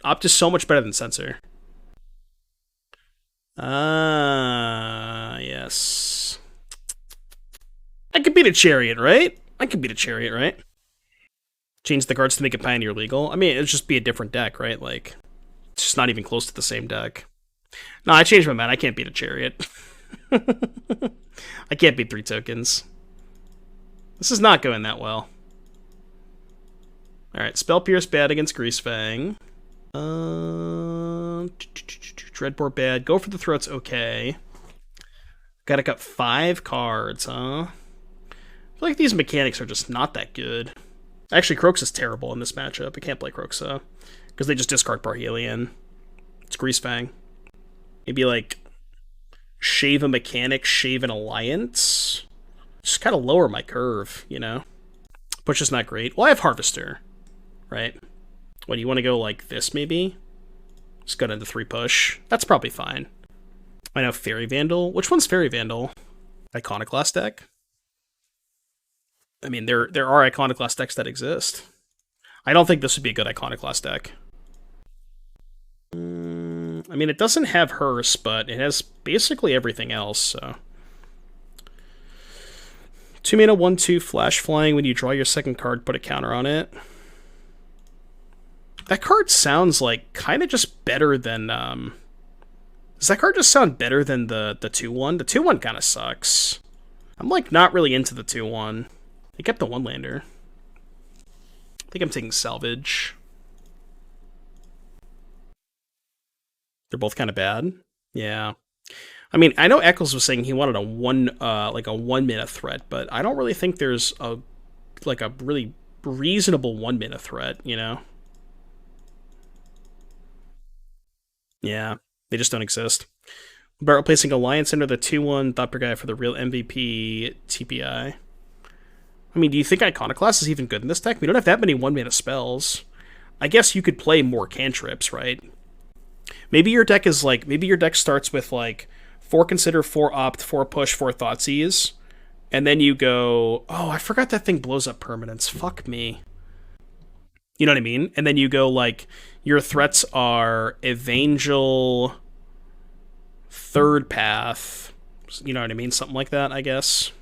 Opt is so much better than Censor. Yes. I could beat a Chariot, right? I could beat a Chariot, right? Change the cards to make a Pioneer legal. I mean, it'd just be a different deck, right? Like, it's just not even close to the same deck. No, I changed my mind. I can't beat a Chariot. I can't beat 3 tokens. This is not going that well. Alright, Spell Pierce bad against Grease Fang. Dreadbore bad. Go for the Throat's okay. Gotta cut 5 cards, huh? I feel like these mechanics are just not that good. Actually, Kroxa's terrible in this matchup. I can't play Kroxa. Because they just discard Parhelion. It's Grease Fang. Maybe, like, shave a mechanic, shave an alliance. Just kind of lower my curve, you know? Push is not great. Well, I have Harvester, right? What, do you want to go like this, maybe? Just go into 3 push. That's probably fine. I know Fairy Vandal. Which one's Fairy Vandal? Iconoclast deck? I mean, there are Iconoclast decks that exist. I don't think this would be a good Iconoclast deck. I mean, it doesn't have Hearse, but it has basically everything else, so... 2 mana, 1/2, flash flying. When you draw your second card, put a counter on it. That card sounds like kind of just better than... does that card just sound better than the 2/1? The 2/1 kind of sucks. I'm like not really into the 2/1. They kept the 1-lander. I think I'm taking Salvage. They're both kind of bad. Yeah. I mean, I know Eccles was saying he wanted a 1 mana threat, but I don't really think there's a really reasonable 1 mana threat, you know? Yeah, they just don't exist. About replacing Alliance under the 2/1 Thopter guy for the real MVP TPI. I mean, do you think Iconoclast is even good in this deck? We don't have that many 1 mana spells. I guess you could play more cantrips, right? Maybe your deck is like, maybe your deck starts with like 4 Consider, 4 Opt, 4 Push, 4 Thoughtseize, and then you go, oh, I forgot that thing blows up permanents. Fuck me. You know what I mean? And then you go like, your threats are Evangel, Third Path, you know what I mean? Something like that, I guess.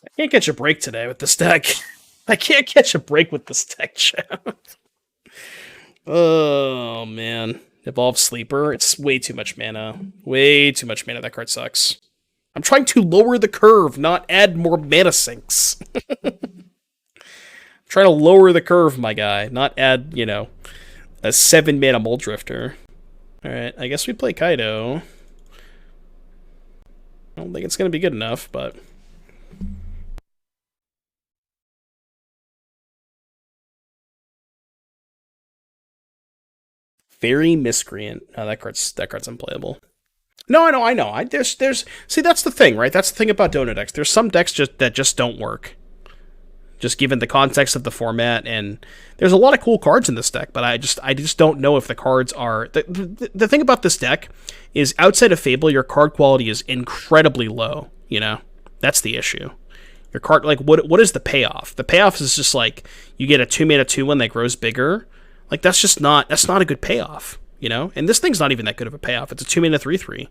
I can't catch a break today with this deck. I can't catch a break with this deck, chat. Oh, man. Evolve Sleeper. It's way too much mana. Way too much mana. That card sucks. I'm trying to lower the curve, not add more mana sinks. I'm trying to lower the curve, my guy. Not add, you know, A 7-mana Mole Drifter. Alright, I guess we play Kaito. I don't think it's going to be good enough, but... Fairy Miscreant. Oh, that card's unplayable. No, I know. See, that's the thing, right? That's the thing about Dono decks. There's some decks that just don't work. Just given the context of the format, and there's a lot of cool cards in this deck, but I just don't know if the cards are... The thing about this deck is, outside of Fable, your card quality is incredibly low, you know? That's the issue. Your card, like, what is the payoff? The payoff is just, like, you get a 2-mana 2/1 that grows bigger. Like, that's not a good payoff, you know? And this thing's not even that good of a payoff. It's a 2-mana 3/3.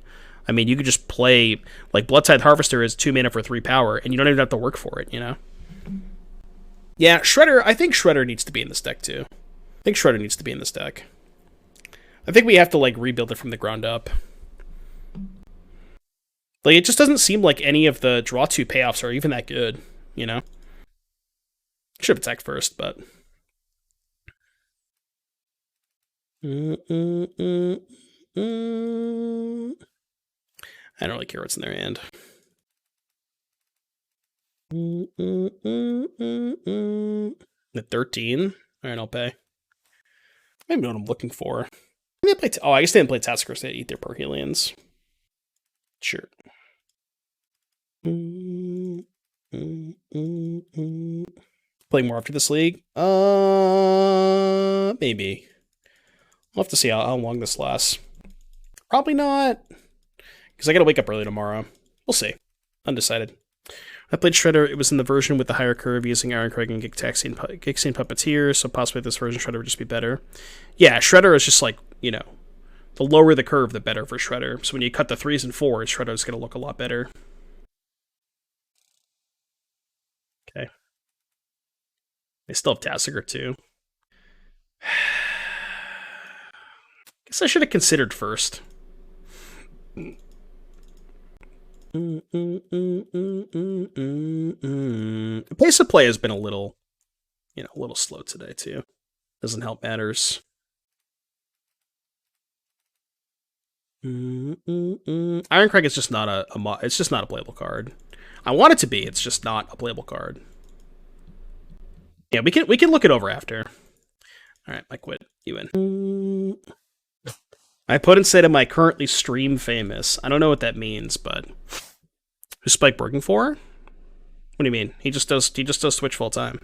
I mean, you could just play... Like, Bloodtithe Harvester is 2 mana for 3 power, and you don't even have to work for it, you know? Yeah, Shredder... I think Shredder needs to be in this deck, too. I think Shredder needs to be in this deck. I think we have to, like, rebuild it from the ground up. Like, it just doesn't seem like any of the draw 2 payoffs are even that good, you know? Should have attacked first, but... I don't really care what's in their hand. The 13? Alright, I'll pay. I don't know what I'm looking for. I guess they didn't play Taskers, they eat their Perhelions. Sure. Playing more after this league? Maybe. We'll have to see how long this lasts. Probably not. Because I gotta wake up early tomorrow. We'll see. Undecided. I played Shredder. It was in the version with the higher curve using Iron Craig and Gigtaxian Puppeteer, so possibly this version Shredder would just be better. Yeah, Shredder is just like, you know, the lower the curve, the better for Shredder. So when you cut the 3s and 4s, Shredder's going to look a lot better. Okay. They still have Tassiger, too. Guess I should have considered first. The pace of play has been a little slow today, too. Doesn't help matters. Iron Craig is just not it's just not a playable card. I want it to be, it's just not a playable card. Yeah, we can look it over after. Alright, I quit. You win. I put instead of my currently stream famous. I don't know what that means, but who's Spike working for? What do you mean? He just does Twitch full time.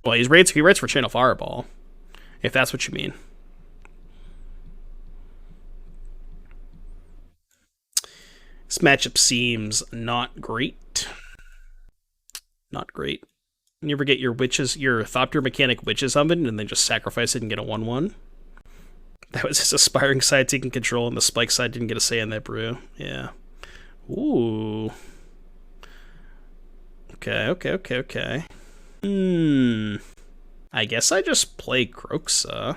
Well, he writes for Channel Fireball, if that's what you mean. This matchup seems not great. Not great. You ever get your Thopter Mechanic Witches Oven and then just sacrifice it and get a 1/1? That was his aspiring side taking control, and the Spike side didn't get a say in that brew. Yeah. Ooh. Okay. I guess I just play Kroxa.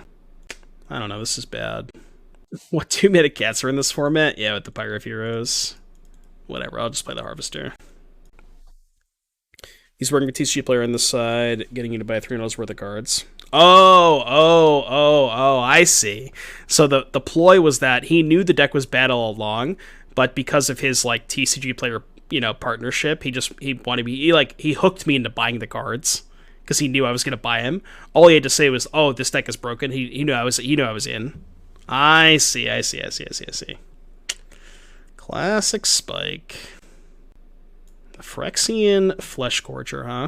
I don't know, this is bad. What 2-mana cats are in this format? Yeah, with the Pyre of Heroes. Whatever, I'll just play the Harvester. He's working a TCG player on this side, getting you to buy $3 worth of cards. Oh, I see. So the ploy was that he knew the deck was bad all along, but because of his like TCG player, you know, partnership, he hooked me into buying the cards because he knew I was going to buy him. All he had to say was, "Oh, this deck is broken." He knew I was in. I see. Classic Spike. The Phyrexian Fleshgorger, huh?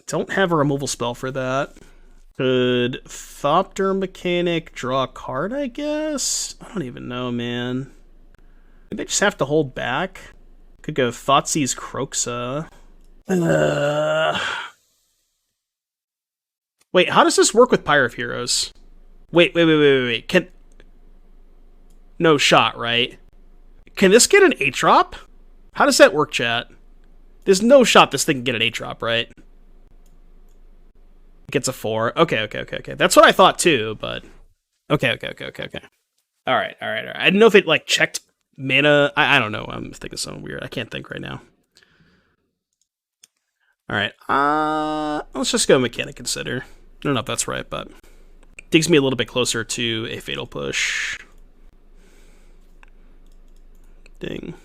Don't have a removal spell for that. Could Thopter Mechanic draw a card, I guess? I don't even know, man. Maybe I just have to hold back. Could go Thoughtseize Kroxa. Wait, how does this work with Pyre of Heroes? Wait. No shot, right? Can this get an 8-drop? How does that work, chat? There's no shot this thing can get an 8-drop, right? It gets a 4. Okay. That's what I thought too, but... Okay. Alright. I didn't know if it, like, checked mana. I don't know. I'm thinking something weird. I can't think right now. Alright. Let's just go Mechanic Consider. I don't know if that's right, but... Takes me a little bit closer to a Fatal Push. Ding.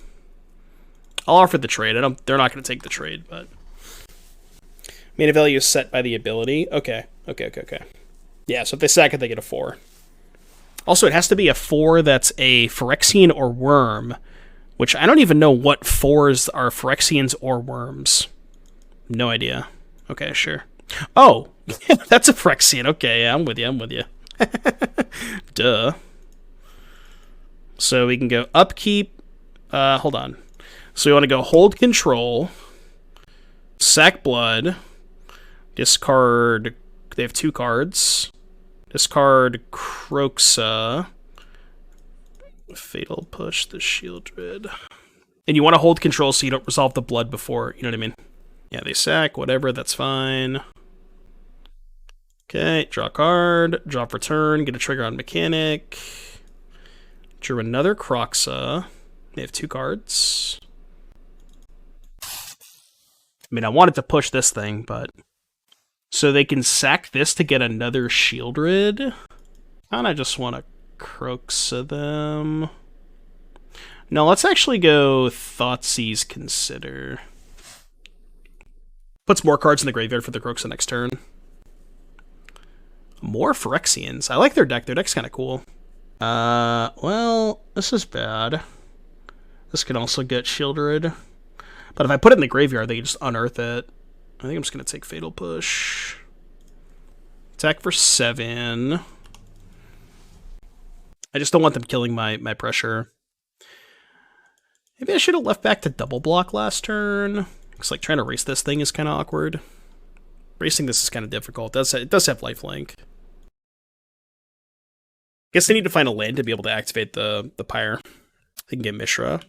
I'll offer the trade. They're not going to take the trade, but... Mana value is set by the ability. Okay. Yeah, so if they sack it, they get a 4. Also, it has to be a 4 that's a Phyrexian or Worm, which I don't even know what 4s are Phyrexians or Worms. No idea. Okay, sure. Oh, that's a Phyrexian. Okay, yeah, I'm with you. Duh. So we can go upkeep. Hold on. So we want to go hold control, sack blood, discard. They have 2 cards. Discard Kroxa. Fatal Push the Shieldred. And you want to hold control so you don't resolve the blood before, you know what I mean? Yeah, they sack, whatever, that's fine. Okay, draw a card, drop return, get a trigger on mechanic. Drew another Kroxa. They have 2 cards. I mean, I wanted to push this thing, but... So they can sack this to get another Shieldred. And I just want to Kroxa them. No, let's actually go Thoughtseize Consider. Puts more cards in the graveyard for the Kroxa next turn. More Phyrexians. I like their deck. Their deck's kind of cool. Well, this is bad. This can also get Shieldred. But if I put it in the graveyard, they can just unearth it. I think I'm just going to take Fatal Push. Attack for 7. I just don't want them killing my pressure. Maybe I should have left back to double block last turn. Because like trying to race this thing is kind of awkward. Racing this is kind of difficult. It does have lifelink. Guess I need to find a land to be able to activate the Pyre. I can get Mishra.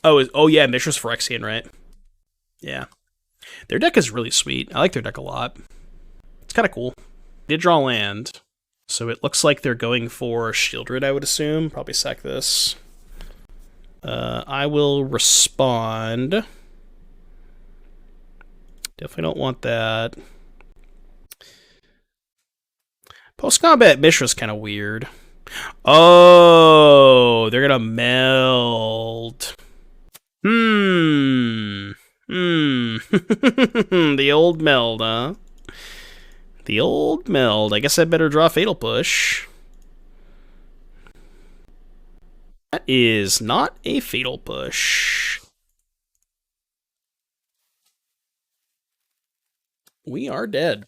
Oh yeah, Mishra's Phyrexian, right? Yeah. Their deck is really sweet. I like their deck a lot. It's kind of cool. They did draw land. So it looks like they're going for Shieldred, I would assume. Probably sack this. I will respond. Definitely don't want that. Post-combat Mishra's kind of weird. Oh, they're going to meld. The old meld, huh? The old meld. I guess I better draw Fatal Push. That is not a Fatal Push. We are dead.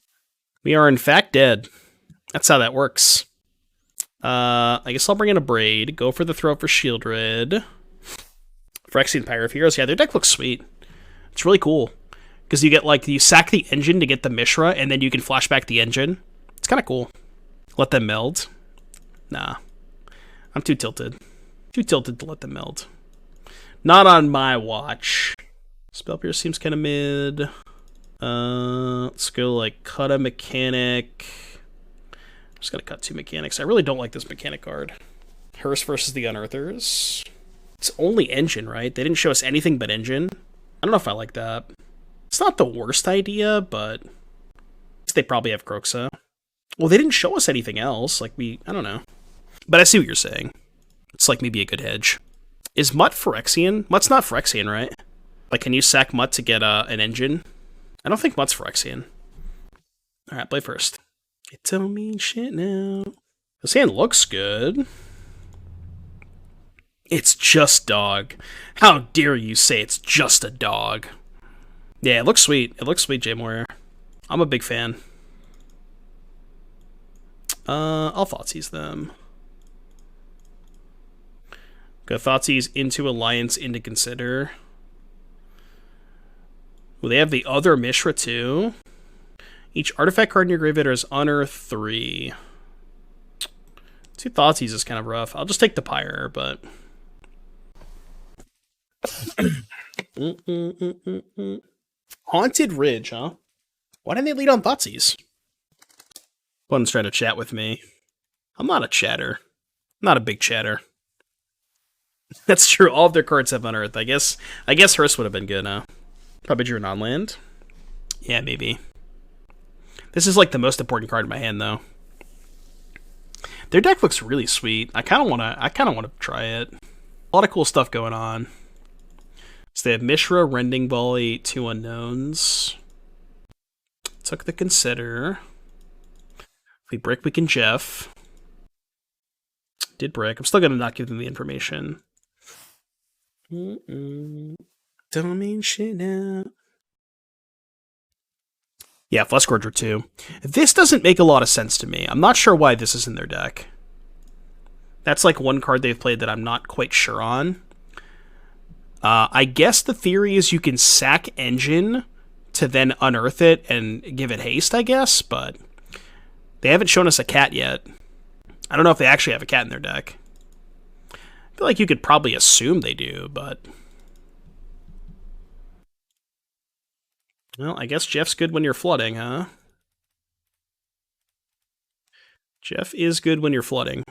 We are in fact dead. That's how that works. I guess I'll bring in Abrade. Go for the throw for Shieldred. Phyrexian Pyre of Heroes. Yeah, their deck looks sweet. It's really cool. Because you get, like, you sack the engine to get the Mishra, and then you can flashback the engine. It's kind of cool. Let them meld. Nah. I'm too tilted. Too tilted to let them meld. Not on my watch. Spell Pierce seems kind of mid. Let's go, like, cut a mechanic. I'm just going to cut 2 mechanics. I really don't like this mechanic card. Hearse versus the Unearthers. It's only engine, right? They didn't show us anything but engine. I don't know if I like that. It's not the worst idea, but they probably have Kroxa. Well, they didn't show us anything else. Like, I don't know. But I see what you're saying. It's like maybe a good hedge. Is Mutt Phyrexian? Mutt's not Phyrexian, right? Like, can you sack Mutt to get an engine? I don't think Mutt's Phyrexian. Alright, play first. It don't mean shit now. This hand looks good. It's just dog. How dare you say it's just a dog? Yeah, it looks sweet. It looks sweet, Jay Moyer. I'm a big fan. I'll Thoughtseize them. Go Thoughtseize into Alliance into Consider. Well, they have the other Mishra too. Each artifact card in your graveyard is Unearth 3. 2 Thoughtseizes is kind of rough. I'll just take the Pyre, but... Haunted Ridge, huh? Why didn't they lead on Thoughtseize? One's trying to chat with me. I'm not a chatter. I'm not a big chatter. That's true. All of their cards have Unearth. I guess Hearse would have been good, huh? Probably drew an on-land. Yeah, maybe. This is like the most important card in my hand, though. Their deck looks really sweet. I kind of want to try it. A lot of cool stuff going on. So they have Mishra, Rending Volley, 2 unknowns. Took the Consider. If we brick, we can Jeff. Did brick. I'm still going to not give them the information. Don't mean shit now. Yeah, Flesh Gorger 2. This doesn't make a lot of sense to me. I'm not sure why this is in their deck. That's like one card they've played that I'm not quite sure on. I guess the theory is you can sack Engine to then unearth it and give it haste, I guess, but they haven't shown us a cat yet. I don't know if they actually have a cat in their deck. I feel like you could probably assume they do, but... Well, I guess Jeff's good when you're flooding, huh? Jeff is good when you're flooding.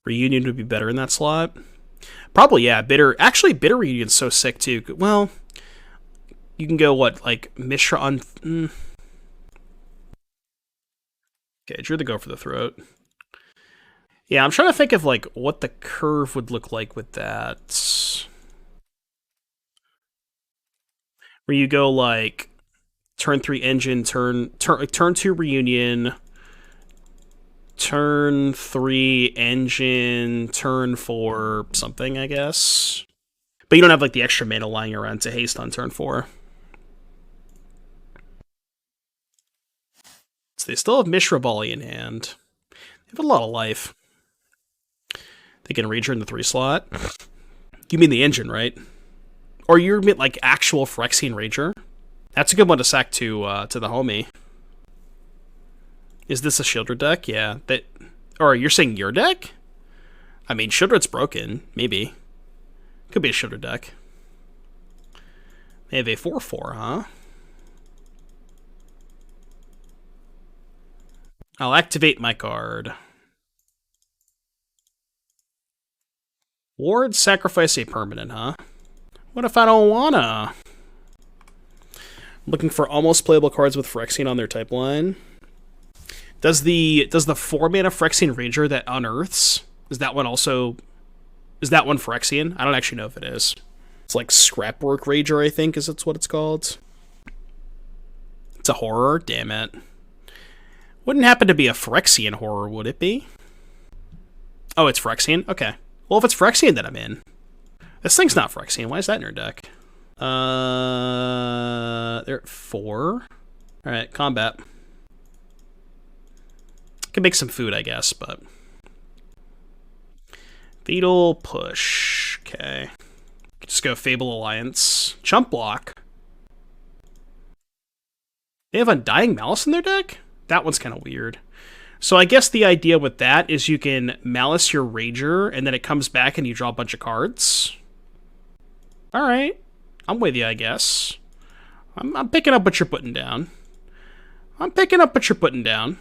Reunion would be better in that slot. Probably, yeah. Bitter. Actually, Bitter Reunion's so sick, too. Well, you can go, what, like, Mishra on... Okay, drew the Go for the Throat. Yeah, I'm trying to think of, like, what the curve would look like with that. Where you go, like... Turn 3 Engine, turn 2 Reunion, turn 3 Engine, turn 4 something, I guess. But you don't have like the extra mana lying around to haste on turn 4. So they still have Mishra Volley in hand. They have a lot of life. They can Rager in the 3 slot. You mean the Engine, right? Or you mean like actual Phyrexian Rager? That's a good one to sack to the homie. Is this a Shieldred deck? Yeah. Or you're saying your deck? I mean, Shieldred's broken. Maybe. Could be a Shieldred deck. They have a 4/4, huh? I'll activate my card. Ward, sacrifice a permanent, huh? What if I don't wanna? Looking for almost playable cards with Phyrexian on their type line. Does the 4-mana Phyrexian Ranger that unearths, is that one Phyrexian? I don't actually know if it is. It's like Scrapwork Rager, I think, is what it's called. It's a horror? Damn it. Wouldn't happen to be a Phyrexian horror, would it be? Oh, it's Phyrexian? Okay. Well, if it's Phyrexian, then I'm in. This thing's not Phyrexian. Why is that in your deck? They're at 4. Alright, combat. Can make some food, I guess, but... Fatal push. Okay. Just go Fable Alliance. Chump block. They have Undying Malice in their deck? That one's kind of weird. So I guess the idea with that is you can Malice your Rager, and then it comes back and you draw a bunch of cards. Alright. I'm with you, I guess. I'm picking up what you're putting down. I'm picking up what you're putting down.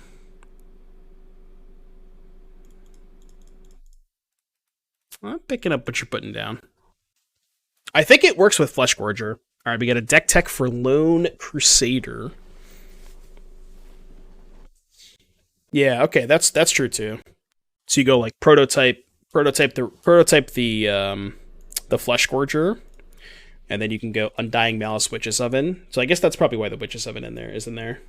I'm picking up what you're putting down. I think it works with Flesh Gorger. Alright, we got a deck tech for Lone Crusader. Yeah, okay, that's true too. So you go like prototype the Flesh Gorger. And then you can go Undying Malice, Witch's Oven. So I guess that's probably why the Witch's Oven is in there.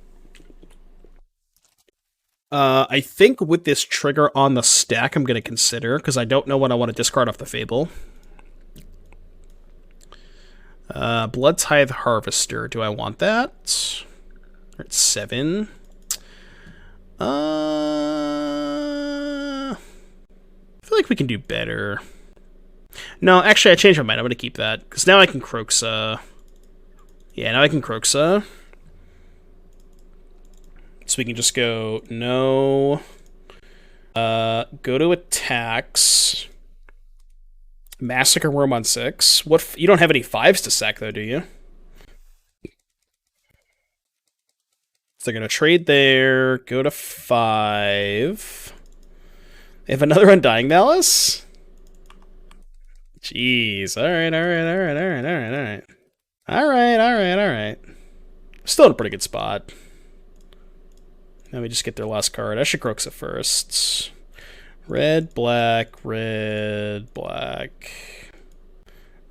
I think with this trigger on the stack, I'm going to consider, because I don't know when I want to discard off the Fable. Bloodtithe Harvester. Do I want that? We're at 7. I feel like we can do better. No, actually, I changed my mind. I'm going to keep that. Because now I can Kroxa. Yeah, now I can Kroxa. So we can just go, no. Go to attacks. Massacre Worm on 6. What? You don't have any 5s to sack, though, do you? So they're going to trade there. Go to 5. They have another Undying Malice? Jeez. Alright. Alright. Still in a pretty good spot. Now we just get their last card. I should Kroxa first. Red, black, red, black.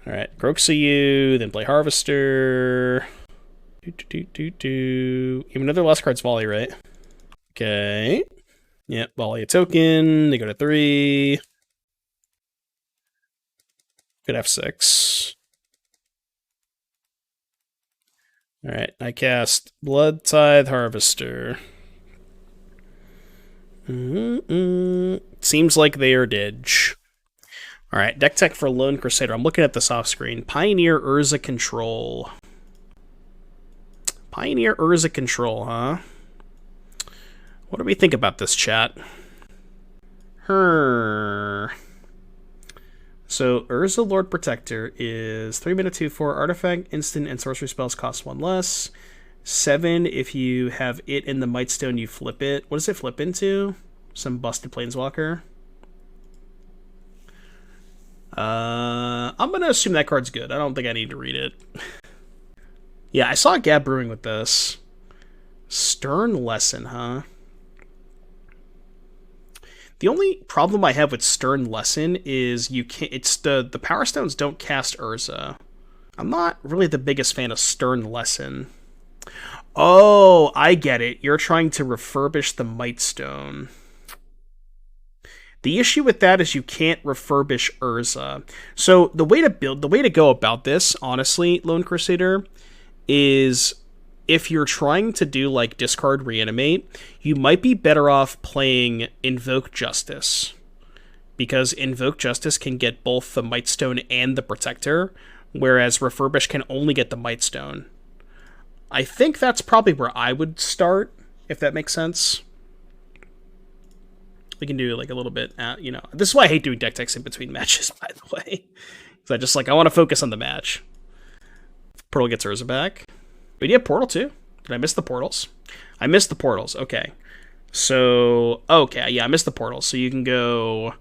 Alright, Kroxa you, then play Harvester. Even another last card's volley, right? Okay. Yep, volley a token. They go to 3. Good F6. Alright, I cast Bloodtithe Harvester. Seems like they are dead. Alright, deck tech for Lone Crusader. I'm looking at this off screen. Pioneer Urza Control. Pioneer Urza Control, huh? What do we think about this, chat? So, Urza Lord Protector is 3 mana 2/4 artifact, instant, and sorcery spells cost 1 less. 7 if you have it in the Mightstone, you flip it. What does it flip into? Some busted Planeswalker. I'm gonna assume that card's good. I don't think I need to read it. Yeah, I saw Gab Brewing with this. Stern Lesson, huh? The only problem I have with Stern Lesson is you can't. It's the Power Stones don't cast Urza. I'm not really the biggest fan of Stern Lesson. Oh, I get it. You're trying to refurbish the Mightstone. The issue with that is you can't refurbish Urza. So the way to go about this, honestly, Lone Crusader, is if you're trying to do like discard reanimate, you might be better off playing Invoke Justice. Because Invoke Justice can get both the Mightstone and the Protector, whereas Refurbish can only get the Mightstone. I think that's probably where I would start, if that makes sense. We can do like a little bit, this is why I hate doing deck techs in between matches, by the way. Because I want to focus on the match. Portal gets Urza back. We do have Portal too. Did I miss the portals? I missed the portals. Okay. So, okay, yeah, I missed the portals. So you can go,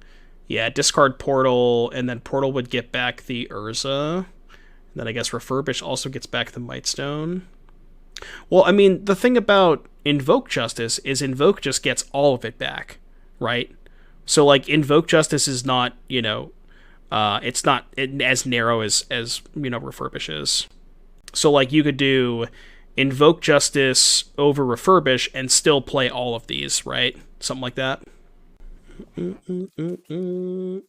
discard Portal, and then Portal would get back the Urza. And then I guess Refurbish also gets back the Mightstone. Well, I mean, the thing about Invoke Justice is Invoke just gets all of it back, right? So, like, Invoke Justice is not, it's not as narrow as Refurbish is. So, like, you could do Invoke Justice over Refurbish and still play all of these, right? Something like that. The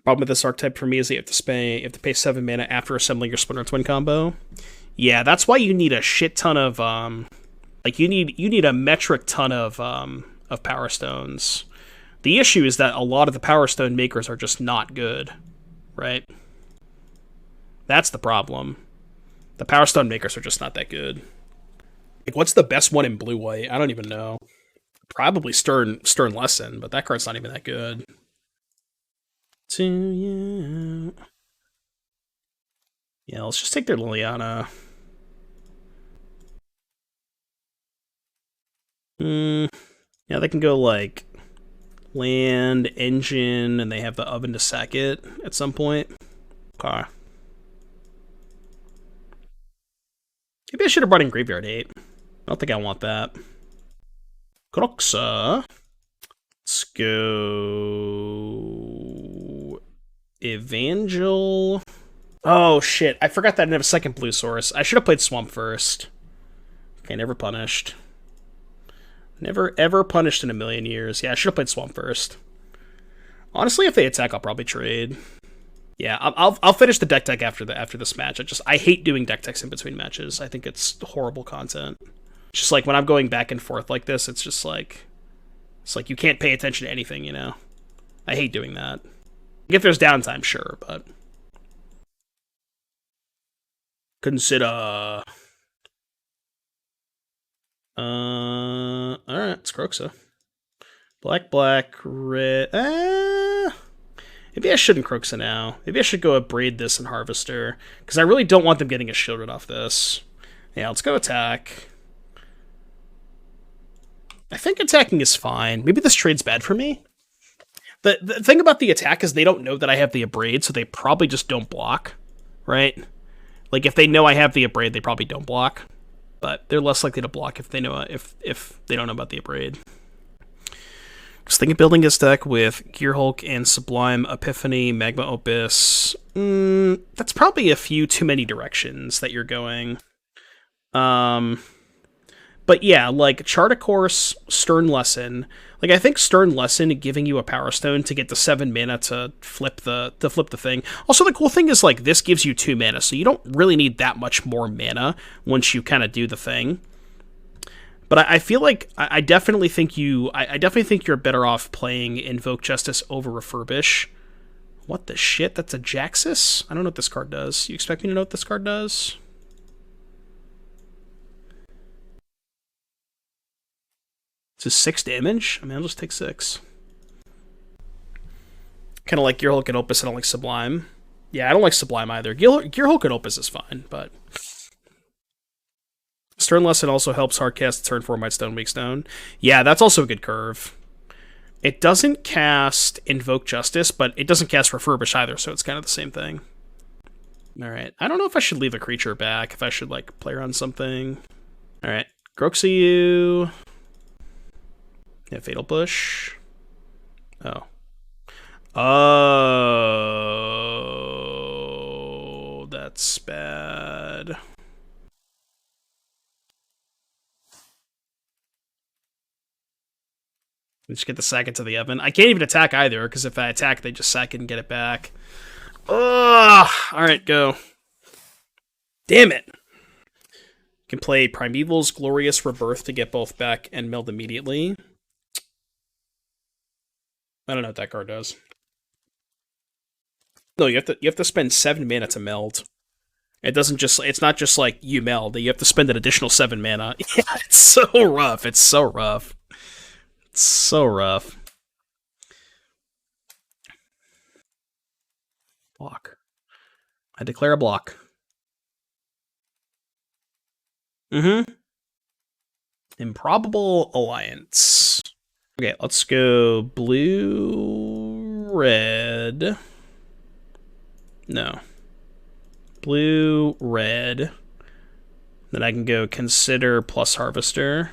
problem with this archetype for me is that you have to pay 7 mana after assembling your Splinter Twin combo. Yeah, that's why you need a shit ton of you need a metric ton of Power Stones. The issue is that a lot of the Power Stone makers are just not good, right? That's the problem. The Power Stone makers are just not that good. Like, what's the best one in blue-white? I don't even know. Probably Stern Lesson, but that card's not even that good. To you. Yeah, let's just take their Liliana. Yeah, they can go, like, land, engine, and they have the oven to sack it at some point. Okay. Maybe I should have brought in Graveyard 8. I don't think I want that. Kroxa. Let's go... Evangel... Oh, shit. I forgot that I didn't have a second blue source. I should have played Swamp first. Okay, never punished. Never, ever punished in a million years. Yeah, I should have played Swamp first. Honestly, if they attack, I'll probably trade. Yeah, I'll finish the deck tech after this match. I hate doing deck techs in between matches. I think it's horrible content. It's just like when I'm going back and forth like this, it's just like... It's like you can't pay attention to anything, you know? I hate doing that. If there's downtime, sure, but... Consider... Alright, it's Kroxa. Black, red... Maybe I shouldn't Kroxa now. Maybe I should go Abrade this and Harvester. Because I really don't want them getting a shielded off this. Yeah, let's go attack. I think attacking is fine. Maybe this trade's bad for me. The thing about the attack is they don't know that I have the Abrade, so they probably just don't block. Right? Like, if they know I have the Abrade, they probably don't block. But they're less likely to block if they know if they don't know about the Abrade. was thinking building this deck with Gearhulk and Sublime, Epiphany, Magma Opus. That's probably a few too many directions that you're going. But yeah, like Chart a Course, Stern Lesson. Like I think Stern Lesson giving you a Power Stone to get the 7 mana to flip the thing. Also, the cool thing is like this gives you 2 mana, so you don't really need that much more mana once you kind of do the thing. But I feel like I definitely think you're better off playing Invoke Justice over Refurbish. What the shit? That's a Jaxus? I don't know what this card does. You expect me to know what this card does? It's 6 damage? I mean, I'll just take 6. Kind of like Gearhulk and Opus, I don't like Sublime. Yeah, I don't like Sublime either. Gearhulk and Opus is fine, but... Stern Lesson also helps hardcast turn 4 Might Stone, Weak Stone. Yeah, that's also a good curve. It doesn't cast Invoke Justice, but it doesn't cast Refurbish either, so it's kind of the same thing. Alright, I don't know if I should leave a creature back, if I should, like, play around something. Alright, Kroxa you... Yeah, Fatal Push. Oh. Oh, that's bad. Just get the sack into the oven. I can't even attack either, because if I attack, they just sack it and get it back. Ugh! Alright, go. Damn it! You can play Primeval's Glorious Rebirth to get both back and meld immediately. I don't know what that card does. No, you have to spend 7 mana to meld. It's not just like you meld, you have to spend an additional 7 mana. Yeah, it's so rough. It's so rough. It's so rough. Block. I declare a block. Improbable Alliance. Okay, let's go blue, red. No. Blue, red. Then I can go consider plus harvester.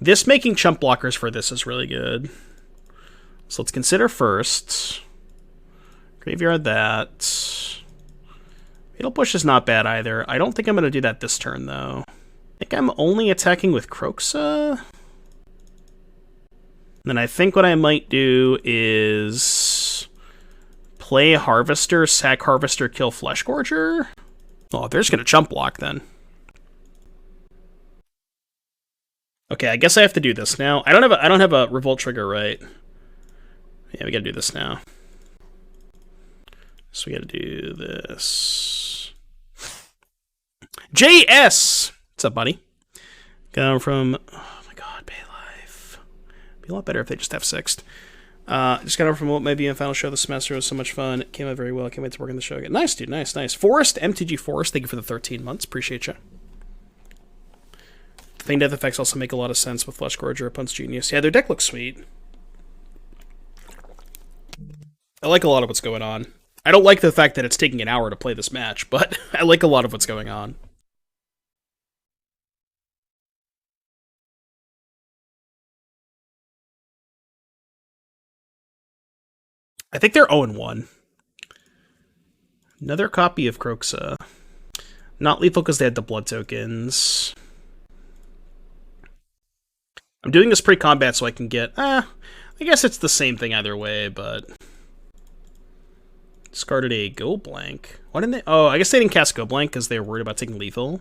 This making chump blockers for this is really good. So let's consider first. Graveyard that. Fatal Push is not bad either. I don't think I'm going to do that this turn, though. I think I'm only attacking with Kroxa. Then I think what I might do is play Harvester, sack Harvester, kill Fleshgorger. Oh, they're just gonna chump block then. Okay, I guess I have to do this now. I don't have a revolt trigger, right? Yeah, we gotta do this now. So we gotta do this. JS! What's up, buddy? Going from... Oh my god, pay life. Be a lot better if they just have sixth. Just got over from what may be in final show this semester. It was so much fun. It came out very well. Can't wait to work on the show again. Nice, dude. Nice, nice. Forest, MTG Forest, thank you for the 13 months. Appreciate you. Thing death effects also make a lot of sense with Fleshgorger, Opponent's Genius. Yeah, their deck looks sweet. I like a lot of what's going on. I don't like the fact that it's taking an hour to play this match, but I like a lot of what's going on. I think they're 0-1. Another copy of Kroxa. Not lethal because they had the blood tokens. I'm doing this pre-combat so I can get... I guess it's the same thing either way, but... Discarded a Go Blank. Why didn't they... Oh, I guess they didn't cast Go Blank because they were worried about taking lethal.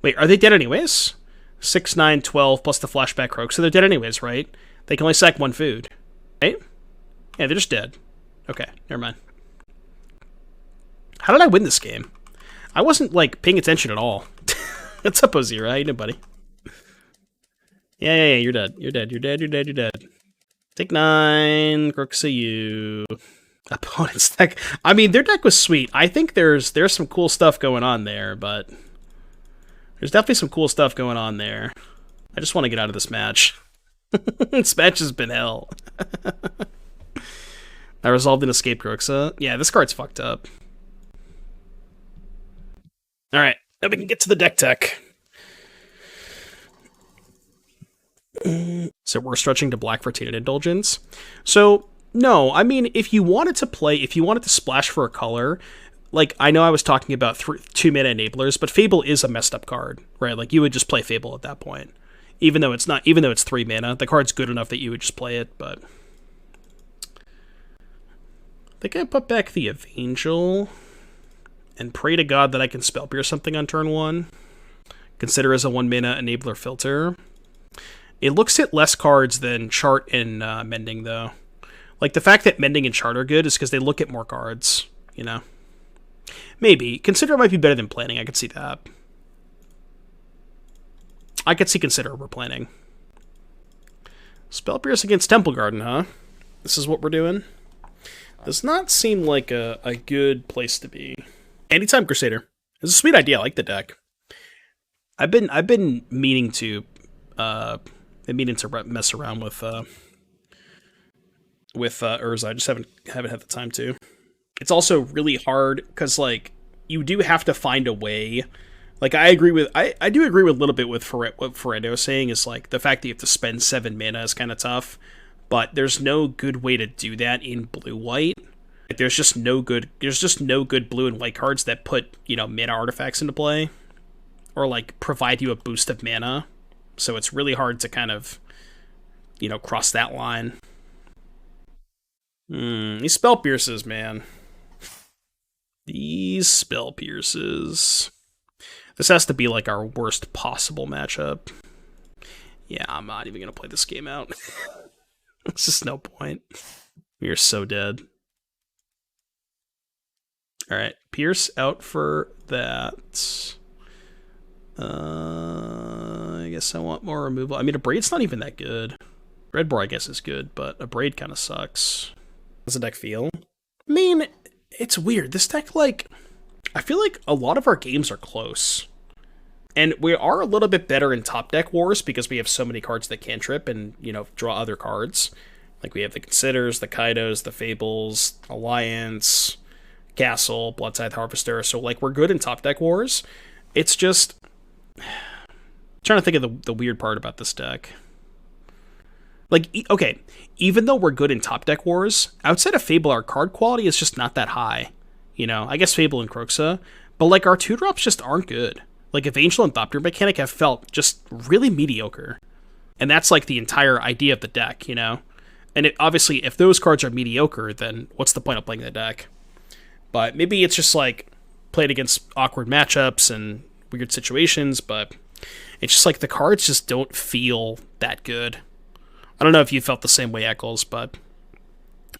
Wait, are they dead anyways? 6, 9, 12 plus the flashback Kroxa. So they're dead anyways, right? They can only sack one food. Right? Yeah, they're just dead. Okay, never mind. How did I win this game? I wasn't, like, paying attention at all. What's up, Ozira? How you doing, buddy? Yeah, you're dead. You're dead, you're dead, you're dead, you're dead. Take 9, Kroxa you. Opponent's deck. I mean, their deck was sweet. I think there's some cool stuff going on there, but... There's definitely some cool stuff going on there. I just want to get out of this match. This match has been hell. I resolved an escape Kroxa. Yeah, this card's fucked up. Alright, now we can get to the deck tech. So we're stretching to black for Tainted Indulgence. So, no, I mean, if you wanted to splash for a color, like, I know I was talking about 2 mana enablers, but Fable is a messed up card, right? Like, you would just play Fable at that point. Even though it's 3 mana, the card's good enough that you would just play it, but... I think I put back the Evangel and pray to God that I can Spell Pierce something on turn 1. Consider as a 1 mana enabler filter. It looks at less cards than Chart and Mending, though. Like, the fact that Mending and Chart are good is because they look at more cards, you know? Maybe. Consider might be better than Planning, I could see that. I could see Consider over Planning. Spell Pierce against Temple Garden, huh? This is what we're doing? Does not seem like a good place to be. Anytime Crusader. It's a sweet idea, I like the deck. I've been meaning to mess around with Urza. I just haven't had the time to. It's also really hard because, like, you do have to find a way. Like, I do agree with a little bit with what Ferrando was saying, is like the fact that you have to spend 7 mana is kind of tough, but there's no good way to do that in blue-white. Like, there's just no good blue and white cards that put, mana artifacts into play, or like provide you a boost of mana. So it's really hard to kind of, cross that line. These Spell Pierces, man. These Spell Pierces. This has to be like our worst possible matchup. Yeah, I'm not even going to play this game out. There's just no point. We are so dead. Alright, Pierce out for that. I guess I want more removal. I mean, Abrade's not even that good. Dreadbore, I guess, is good, but Abrade kind of sucks. How's the deck feel? I mean, it's weird. This deck, like, I feel like a lot of our games are close. And we are a little bit better in top deck wars because we have so many cards that cantrip and, draw other cards. Like, we have the Considers, the Kaitos, the Fables, Alliance, Castle, Bloodtithe Harvester. So, like, we're good in top deck wars. It's just... I'm trying to think of the weird part about this deck. Like, okay, even though we're good in top deck wars, outside of Fable, our card quality is just not that high. I guess Fable and Kroxa, but, like, our 2-drops just aren't good. Like, Evangel and Thopter Mechanic have felt just really mediocre. And that's, like, the entire idea of the deck, And obviously, if those cards are mediocre, then what's the point of playing the deck? But maybe it's just, like, played against awkward matchups and weird situations, but it's just, like, the cards just don't feel that good. I don't know if you felt the same way, Eccles, but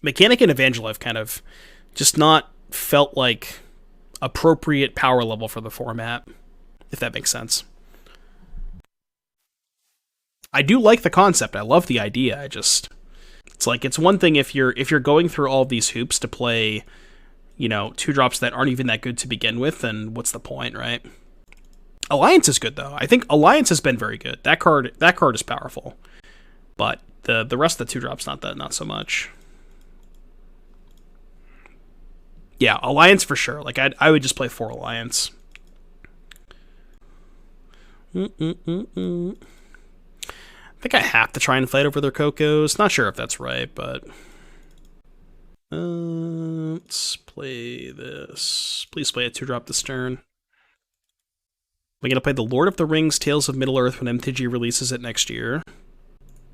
Mechanic and Evangel have kind of just not felt like appropriate power level for the format, if that makes sense. I do like the concept. I love the idea. It's like, it's one thing if you're going through all these hoops to play, 2-drops that aren't even that good to begin with, then what's the point, right? Alliance is good, though. I think Alliance has been very good. That card is powerful. But the rest of the 2-drops, not so much. Yeah, Alliance for sure. Like, I would just play 4 Alliance. I think I have to try and fight over their Cocos. Not sure if that's right, but... let's play this. Please play a 2-drop this turn. We're going to play the Lord of the Rings Tales of Middle-earth when MTG releases it next year.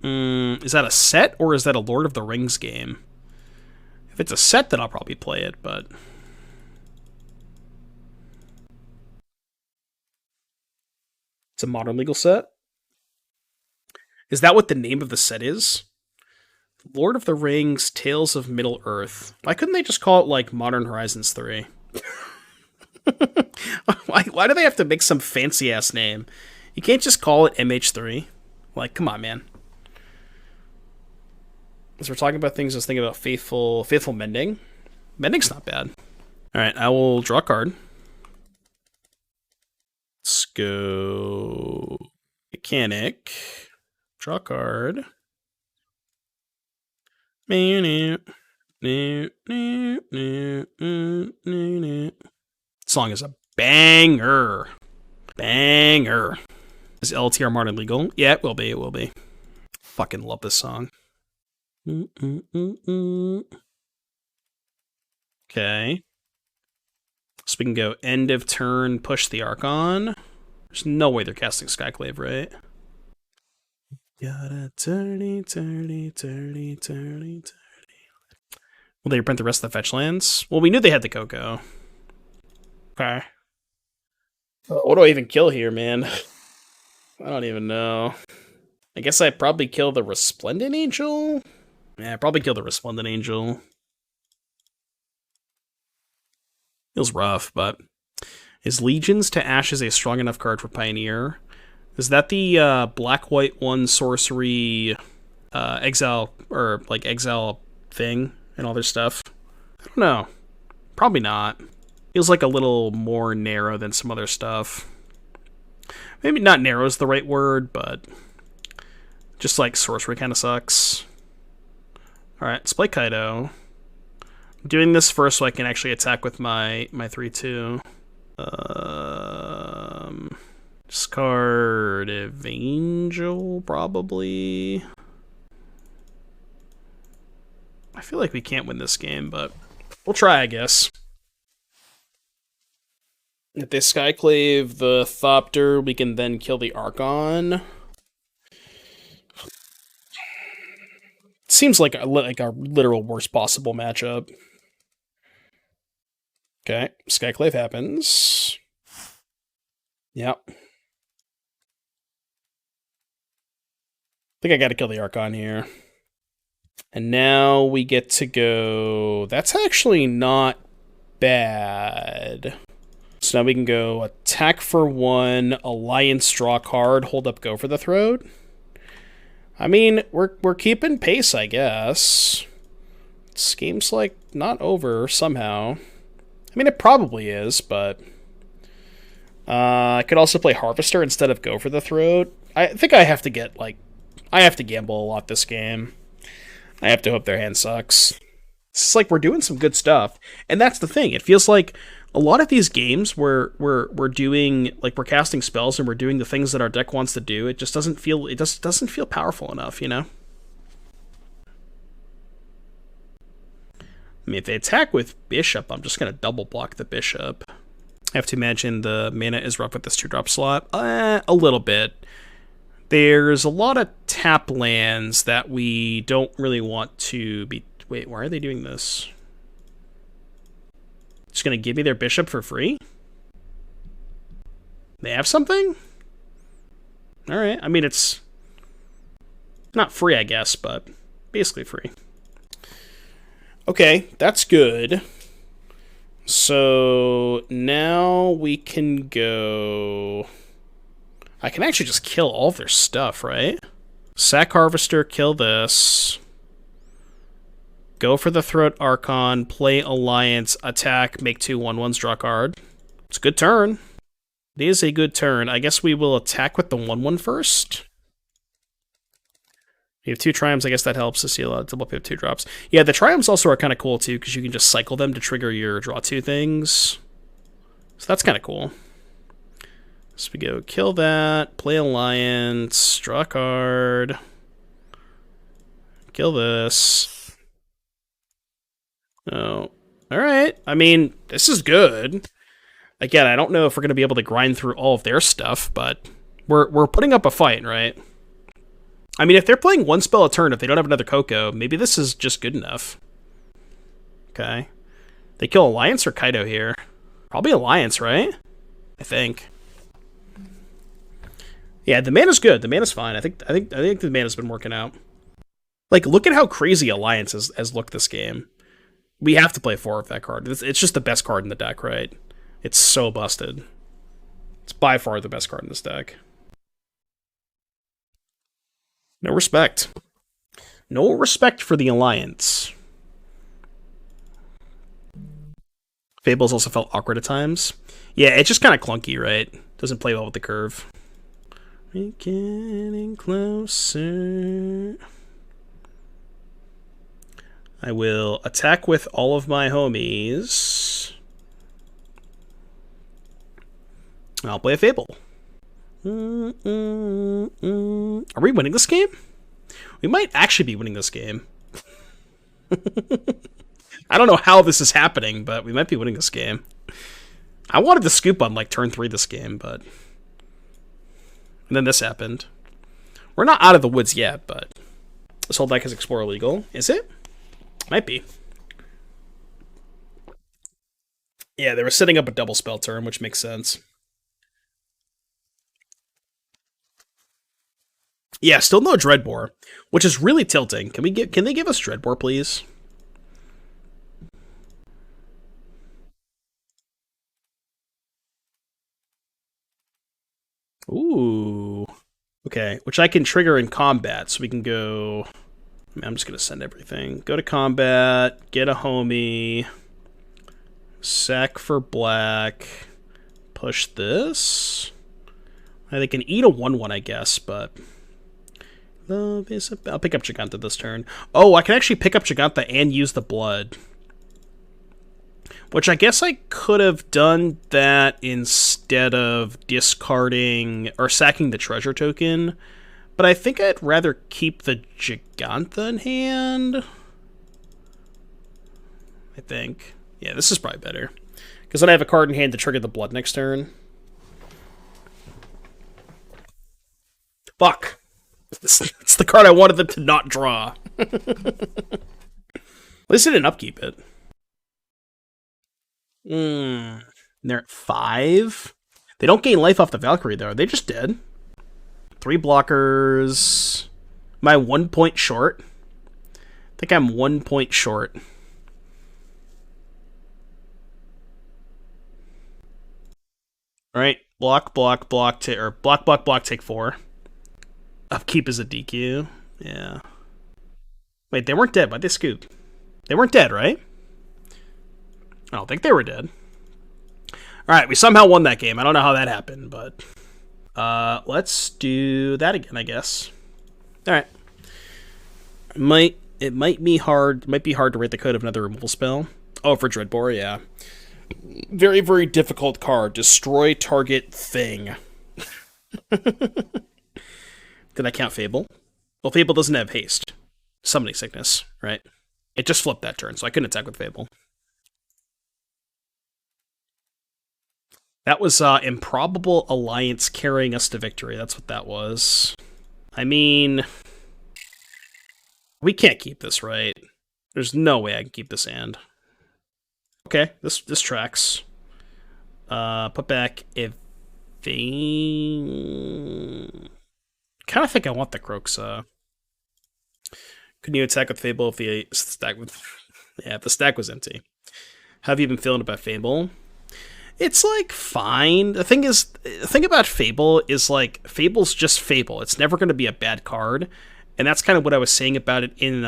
Is that a set, or is that a Lord of the Rings game? If it's a set, then I'll probably play it, but... It's a modern legal set? Is that what the name of the set is? Lord of the Rings Tales of Middle-earth. Why couldn't they just call it, like, Modern Horizons 3? Why do they have to make some fancy-ass name? You can't just call it MH3. Like, come on, man. As we're talking about things, I was thinking about Faithful Mending. Mending's not bad. Alright, I will draw a card. Let's go... Mechanic. Draw a card. Song is a banger. Banger. Is LTR modern legal? Yeah, it will be. Fucking love this song. Okay. So we can go end of turn, push the Archon. There's no way they're casting Skyclave, right? Gotta turny. Will they reprint the rest of the fetch lands? Well, we knew they had the Coco. Okay. What do I even kill here, man? I don't even know. I guess I'd probably kill the Resplendent Angel? Yeah, I'd probably kill the Resplendent Angel. Feels rough, but... Is Legions to Ashes a strong enough card for Pioneer? Is that the black-white 1 sorcery exile, or like exile thing and all their stuff? I don't know. Probably not. Feels like a little more narrow than some other stuff. Maybe not narrow is the right word, but just like sorcery kind of sucks. Alright, let's play Kaito. I'm doing this first so I can actually attack with my 3/2. Discard Evangel, probably. I feel like we can't win this game, but we'll try, I guess. If they Skyclave the Thopter, we can then kill the Archon. Seems like a literal worst possible matchup. Okay, Skyclave happens. Yep. I think I gotta kill the Archon here. And now we get to go... That's actually not bad. So now we can go attack for 1, Alliance, draw card, hold up, go for the throat. I mean, we're keeping pace, I guess. This game's, like, not over somehow. I mean, it probably is, but... I could also play Harvester instead of go for the throat. I think I have to get, like... I have to gamble a lot this game. I have to hope their hand sucks. It's like we're doing some good stuff. And that's the thing. It feels like a lot of these games where we're doing, like, we're casting spells and we're doing the things that our deck wants to do, it just doesn't feel powerful enough, you know? I mean, if they attack with Bishop, I'm just going to double block the Bishop. I have to imagine the mana is rough with this 2-drop slot. A little bit. There's a lot of tap lands that we don't really want to be... Wait, why are they doing this? Just going to give me their Bishop for free? They have something? Alright, I mean, it's not free, I guess, but basically free. Okay, that's good. So now we can go... I can actually just kill all of their stuff, right? Sack Harvester, kill this. Go for the Throat Archon, play Alliance, attack, make 2 1/1s, draw card. It's a good turn. It is a good turn. I guess we will attack with the 1/1 first. You have 2 Triumphs, I guess that helps to see a lot of double pip 2-drops. Yeah, the Triumphs also are kind of cool too, because you can just cycle them to trigger your draw 2 things. So that's kind of cool. So we go kill that, play Alliance, draw a card, kill this. Oh, alright. I mean, this is good. Again, I don't know if we're going to be able to grind through all of their stuff, but we're putting up a fight, right? I mean, if they're playing 1 spell a turn, if they don't have another Coco, maybe this is just good enough. Okay. They kill Alliance or Kaito here? Probably Alliance, right? I think. Yeah, the mana's good. The mana's fine. I think the mana's been working out. Like, look at how crazy Alliance has looked this game. We have to play 4 of that card. It's just the best card in the deck, right? It's so busted. It's by far the best card in this deck. No respect. No respect for the Alliance. Fable's also felt awkward at times. Yeah, it's just kind of clunky, right? Doesn't play well with the curve. We're getting closer. I will attack with all of my homies. I'll play a Fable. Are we winning this game? We might actually be winning this game. I don't know how this is happening, but we might be winning this game. I wanted to scoop on like turn 3 this game, but... And then this happened. We're not out of the woods yet, but... This whole deck is Explore legal. Is it? Might be. Yeah, they were setting up a double spell turn, which makes sense. Yeah, still no Dreadbore, which is really tilting. Can they give us Dreadbore, please? Ooh. Okay, which I can trigger in combat, so we can go... I'm just going to send everything. Go to combat, get a homie, sack for black, push this. They can eat a 1/1, I guess, but... I'll pick up Jegantha this turn. Oh, I can actually pick up Jegantha and use the blood. Which I guess I could have done that instead of discarding or sacking the treasure token. But I think I'd rather keep the Jegantha in hand. I think. Yeah, this is probably better. Because then I have a card in hand to trigger the blood next turn. Fuck. It's the card I wanted them to not draw. At least I didn't upkeep it. They're at 5. They don't gain life off the Valkyrie, though. Are they just dead? 3 blockers. Am I 1 point short? I think I'm 1 point short. Alright. Block, block, block, or block, block, block, take 4. Upkeep is a DQ. Yeah. Wait, they weren't dead. Why'd they scoop? They weren't dead, right? I don't think they were dead. Alright, we somehow won that game. I don't know how that happened, but... let's do that again, I guess. Alright. It might be hard to rate the code of another removal spell. Oh, for Dreadbore, yeah. Very, very difficult card. Destroy target thing. Did I count Fable? Well, Fable doesn't have haste. Summoning Sickness, right? It just flipped that turn, so I couldn't attack with Fable. That was Improbable Alliance carrying us to victory. That's what that was. I mean... We can't keep this, right? There's no way I can keep this hand. Okay, this tracks. Put back kind of think I want the Kroxa. Couldn't you attack with Fable if the stack with... Yeah, if the stack was empty. How have you been feeling about Fable? It's, like, fine. The thing about Fable is, like, Fable's just Fable. It's never going to be a bad card. And that's kind of what I was saying about it in,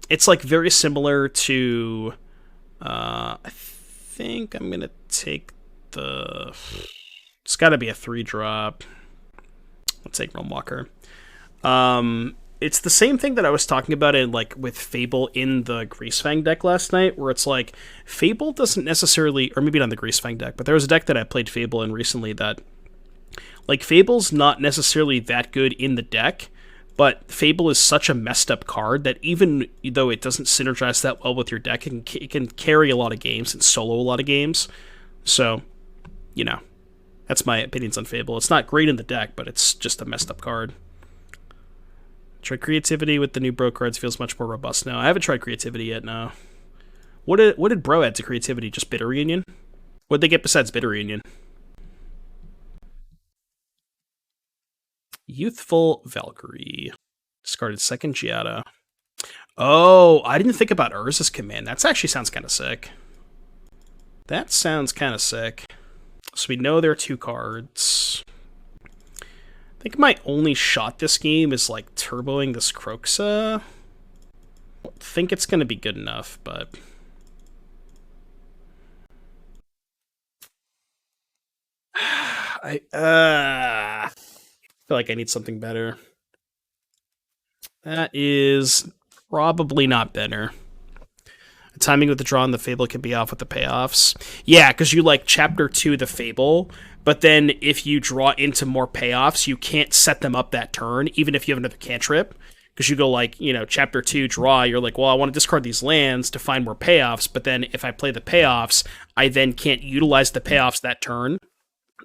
it's, like, very similar to, I think I'm going to take the... It's got to be a 3-drop. Let's take Realmwalker. It's the same thing that I was talking about in like with Fable in the Greasefang deck last night, where it's like Fable doesn't necessarily, or maybe not the Greasefang deck, but there was a deck that I played Fable in recently that like Fable's not necessarily that good in the deck, but Fable is such a messed up card that even though it doesn't synergize that well with your deck, it can carry a lot of games and solo a lot of games. So, you know, that's my opinions on Fable. It's not great in the deck, but it's just a messed up card. Try Creativity with the new Bro cards feels much more robust now. I haven't tried Creativity yet, no. What did Bro add to Creativity? Just Bitter Reunion? What'd they get besides Bitter Reunion? Youthful Valkyrie. Discarded second Giada. Oh, I didn't think about Urza's command. That actually sounds kind of sick. That sounds kind of sick. So we know there are 2 cards. I think my only shot this game is like turboing this Kroxa. I don't think it's going to be good enough, but... I feel like I need something better. That is probably not better. The timing of the draw and the Fable can be off with the payoffs. Yeah, because you like Chapter 2 the Fable, but then if you draw into more payoffs, you can't set them up that turn, even if you have another cantrip. Because you go like, Chapter 2 draw, you're like, well, I want to discard these lands to find more payoffs, but then if I play the payoffs, I then can't utilize the payoffs that turn.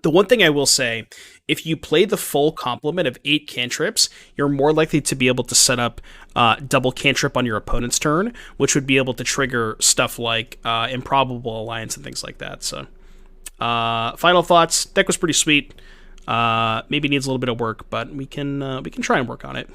The one thing I will say, if you play the full complement of 8 cantrips, you're more likely to be able to set up double cantrip on your opponent's turn, which would be able to trigger stuff like Improbable Alliance and things like that. So, final thoughts. Deck was pretty sweet. Maybe needs a little bit of work, but we can try and work on it.